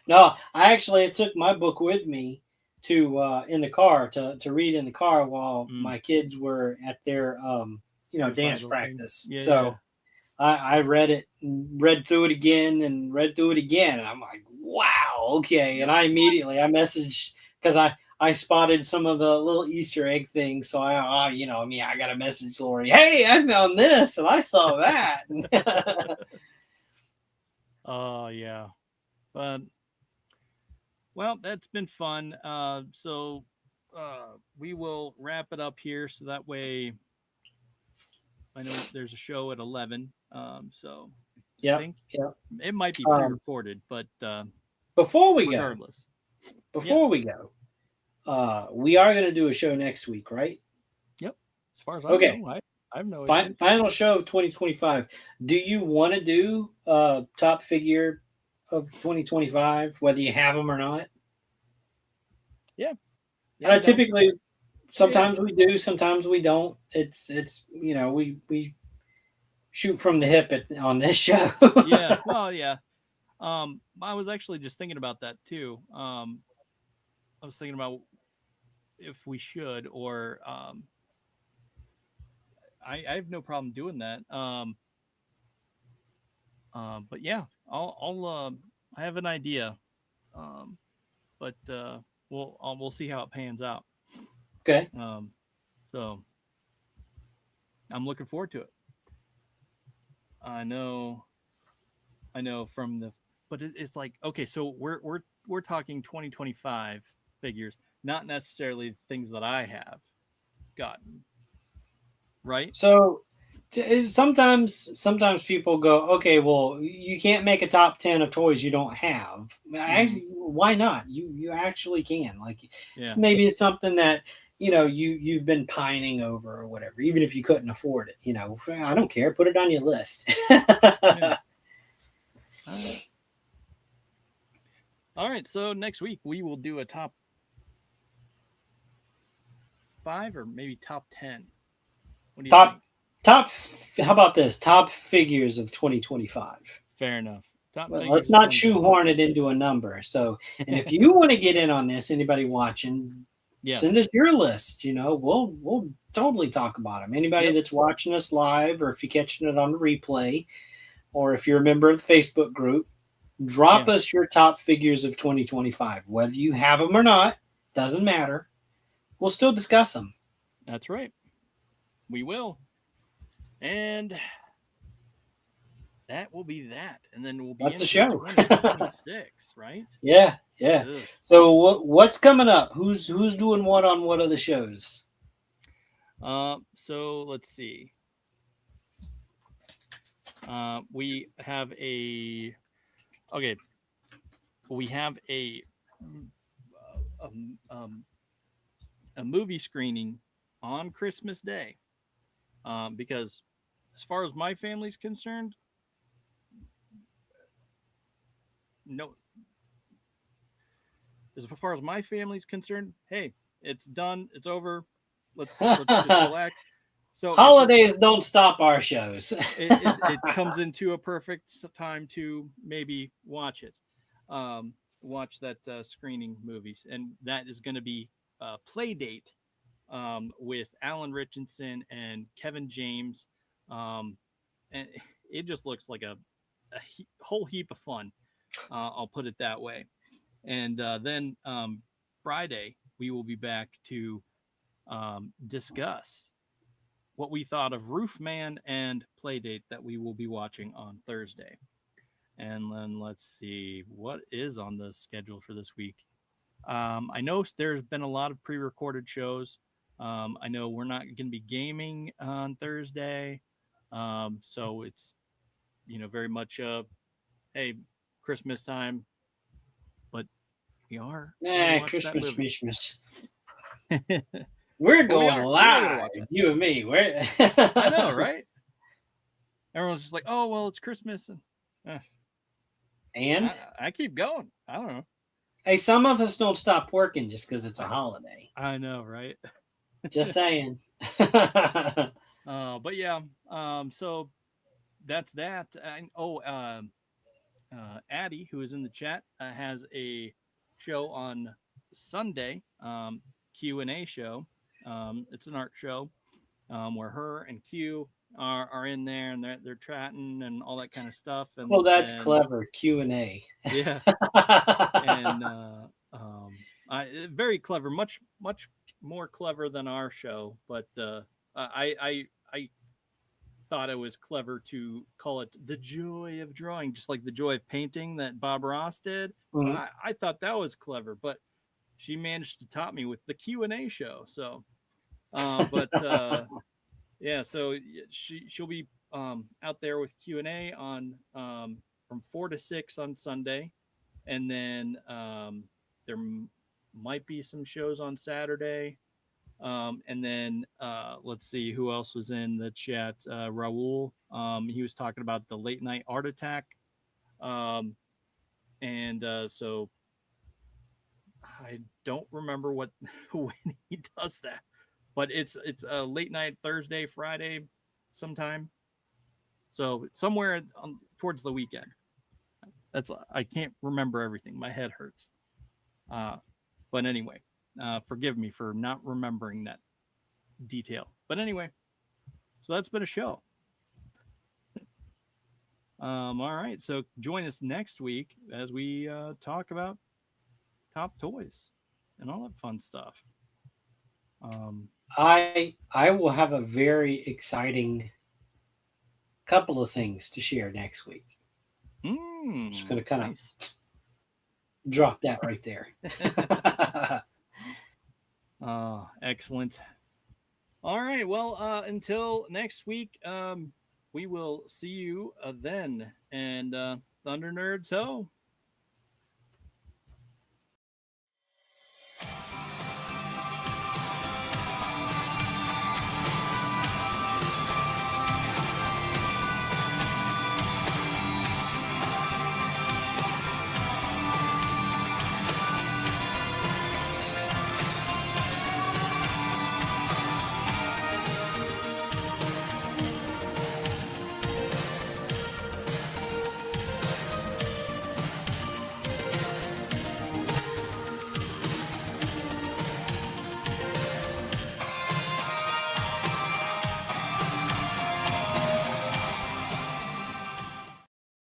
No, I actually took my book with me to in the car to read in the car while Mm, my kids were at their dance recital thing. practice. Yeah, yeah. So I read it, and read through it again, and read through it again, and I'm like, wow, okay. And Yep. I messaged because I spotted some of the little Easter egg things. So I got a message Lori, hey, I found this and I saw that. Oh yeah. But well, that's been fun. We will wrap it up here, so that way I know there's a show at 11. So I Yep, think yep. it might be Um, pre-recorded, but before we go, regardless, before yes. we go, we are going to do a show next week, right? Yep. As far as I Okay. know, I have no issue. Final show of 2025. Do you want to do top figure of 2025, whether you have them or not? Yeah. Yeah, I'm down. Typically, Yeah, yeah. sometimes we do, sometimes we don't. It's we shoot from the hip on this show. Yeah. Well, yeah. I was actually just thinking about that too. I was thinking about if we should, or I have no problem doing that. But yeah, I have an idea. Um, but we'll see how it pans out. Okay. Um, so I'm looking forward to it. I know. I know from the, but it's like okay, so we're talking 2025 figures, not necessarily things that I have gotten, right? So sometimes people go, okay, well, you can't make a top 10 of toys you don't have. Mm-hmm. Actually, why not? You actually can. Like, Yeah, maybe it's something that you've been pining over or whatever. Even if you couldn't afford it, I don't care. Put it on your list. yeah. All right, all right. So next week we will do a top 5 or maybe top 10. What do you top think? top. How about this? Top figures of 2025. Fair enough. Top Well, let's figures of not shoehorn 2025. it into a number. So, and if you want to get in on this, anybody watching, send Yes. us your list. We'll totally talk about them. Anybody Yep. that's watching us live, or if you're catching it on the replay, or if you're a member of the Facebook group, drop Yeah. us your top figures of 2025. Whether you have them or not, doesn't matter. We'll still discuss them. That's right. We will. And that will be that. And then we'll be That's a into show. 2026, right? Yeah, yeah. Ugh. So what's coming up? Who's doing what on what other shows? So let's see. We have a okay. We have um, um, a movie screening on Christmas Day. Because as far as my family's concerned, no. As far as my family's concerned, hey, it's done. It's over. Let's just relax. So Holidays don't stop our shows. it comes into a perfect time to maybe watch it, watch that screening movies, and that is going to be Play Date with Alan Richardson and Kevin James, and it just looks like a whole heap of fun. I'll put it that way. And then Friday we will be back to discuss what we thought of Roofman and Playdate that we will be watching on Thursday. And then let's see what is on the schedule for this week. I know there's been a lot of pre-recorded shows. I know we're not going to be gaming on Thursday, so it's very much hey, Christmas time, but we are going to watch that Christmas, movie. Christmas. But We're we going are going to live, watch it. you and me. I know, right? Everyone's just like, oh well, it's Christmas, and uh, And I keep going. I don't know. hey, some of us don't stop working just because it's a holiday. I know, right? Just saying. But yeah, so that's that. And, Addie, who is in the chat, has a show on Sunday, Q&A show. It's an art show where her and Q are in there and they're chatting and all that kind of stuff. Well, that's And clever. Q&A. yeah, and very clever, much more clever than our show. But I thought it was clever to call it the joy of drawing, just like the joy of painting that Bob Ross did. So Mhm. I thought that was clever, but she managed to top me with the Q&A show. So, but yeah, so she'll be out there with Q&A on from 4 to 6 on Sunday, and then there might be some shows on Saturday. And then let's see who else was in the chat. Raul, he was talking about the late night art attack, um, and so I don't remember what when he does that, but it's a late night Thursday, Friday, sometime. So somewhere towards the weekend. That's I can't remember everything. My head hurts. Uh, but anyway, forgive me for not remembering that detail. But anyway, so that's been a show. All right. So join us next week as we talk about top toys and all that fun stuff. I will have a very exciting couple of things to share next week. Mm, Just gonna kind of nice. drop that right there. Oh, excellent. All right. Well, until next week, we will see you then. And Thunder Nerds Ho.